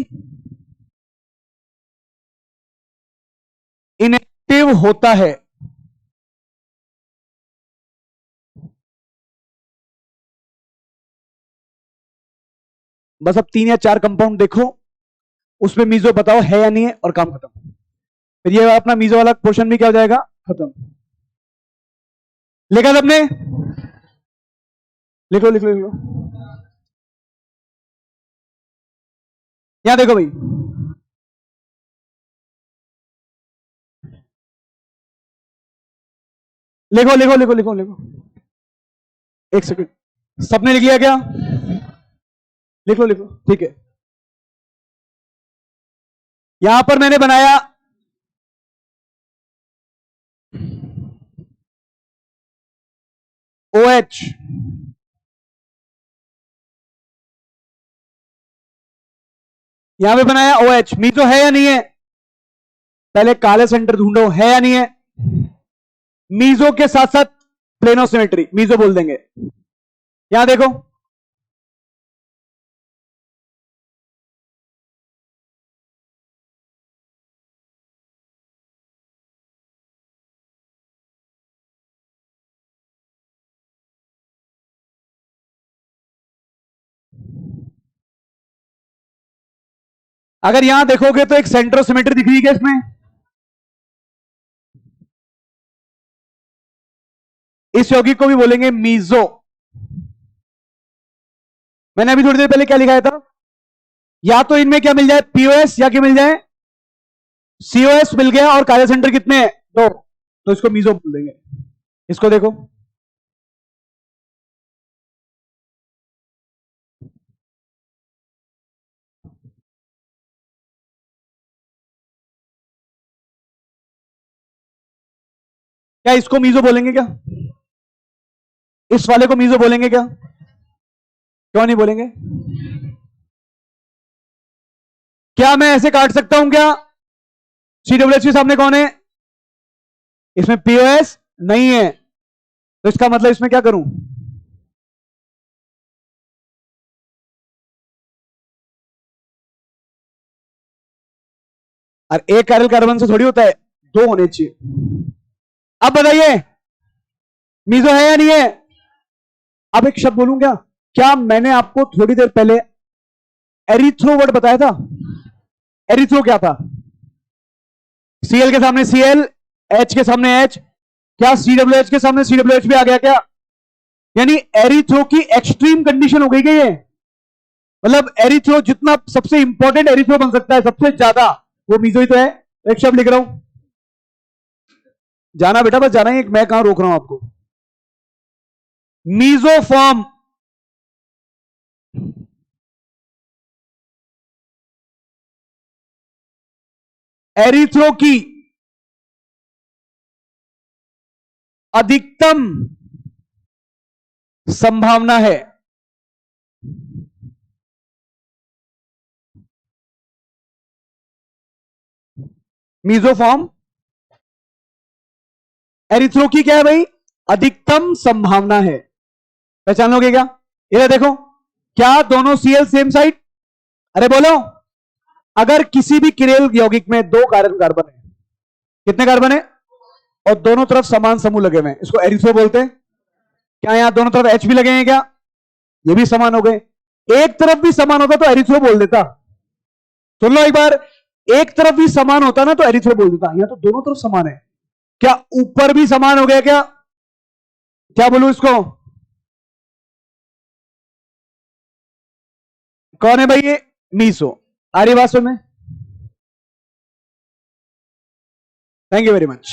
इनएक्टिव होता है। बस अब 3 या 4 कंपाउंड देखो, उसमें मीजो बताओ है या नहीं है, और काम खत्म। फिर ये अपना मीजो वाला पोर्शन भी क्या हो जाएगा, खत्म। लिखा सबने? लिख लो लिख लो लिख लो। यहां देखो भाई, लिखो लिखो लिखो लिखो लिखो। एक सेकंड, सबने लिख लिया क्या? लिख लो लिख लो, ठीक है। यहां पर मैंने बनाया OH, यहां पे बनाया OH। मीजो है या नहीं है? पहले काले सेंटर ढूंढो, है या नहीं है? मीजो के साथ साथ प्लेनोसिमेट्री, मीजो बोल देंगे। यहां देखो, अगर यहां देखोगे तो एक सेंट्रोसिमेट्री दिख रही है क्या इसमें? इस यौगिक को भी बोलेंगे मीजो। मैंने अभी थोड़ी देर पहले क्या लिखाया था? या तो इनमें क्या मिल जाए, पीओएस, या क्या मिल जाए, सीओएस मिल गया, और काले सेंटर कितने हैं, 2, तो इसको मीजो बोल देंगे। इसको देखो, क्या इसको मीजो बोलेंगे क्या? इस वाले को मीजो बोलेंगे क्या? क्यों नहीं बोलेंगे? क्या मैं ऐसे काट सकता हूं क्या? सीडब्ल्यूएच के सामने कौन है? इसमें पीओएस नहीं है, तो इसका मतलब इसमें क्या करूं? और एक कैरल कार्बन से थोड़ी होता है, 2 होने चाहिए। अब बताइए, मीजो है या नहीं है? अब एक शब्द बोलूं क्या? क्या मैंने आपको थोड़ी देर पहले एरिथ्रो वर्ड बताया था? एरिथ्रो क्या था? सीएल के सामने सीएल, एच के सामने एच, क्या सीडब्ल्यूएच के सामने सीडब्ल्यूएच भी आ गया क्या? यानी एरिथ्रो की एक्सट्रीम कंडीशन हो गई क्या ये? मतलब एरिथ्रो जितना सबसे इंपॉर्टेंट एरिथ्रो बन सकता है सबसे ज्यादा, वो मीजो ही तो है। एक शब्द लिख रहा हूं, जाना बेटा, बस जाना ही, मैं कहां रोक रहा हूं आपको। मीजोफॉर्म, एरिथ्रो की अधिकतम संभावना है। मीजोफॉर्म एरिथ्रो की क्या है भाई? अधिकतम संभावना है। पहचान लोगे क्या? इधर देखो, क्या दोनों सीएल सेम साइड? अरे बोलो, अगर किसी भी किरेल यौगिक में 2 कार्बन कार्बन है, कितने कार्बन है, और दोनों तरफ समान समूह लगे हुए हैं, इसको एरिथ्रो बोलते हैं। क्या यहां दोनों तरफ एच भी लगे हैं क्या? ये भी समान हो गए। एक तरफ भी समान होता तो एरिथ्रो बोल देता। सुन लो एक बार, एक तरफ भी समान होता ना तो एरिथ्रो बोल देता, यहां तो दोनों तरफ समान है। क्या ऊपर भी समान हो गया क्या? क्या बोलूं इसको? कौन है भाई ये? मीसो। आ रही बात में? Thank you very much.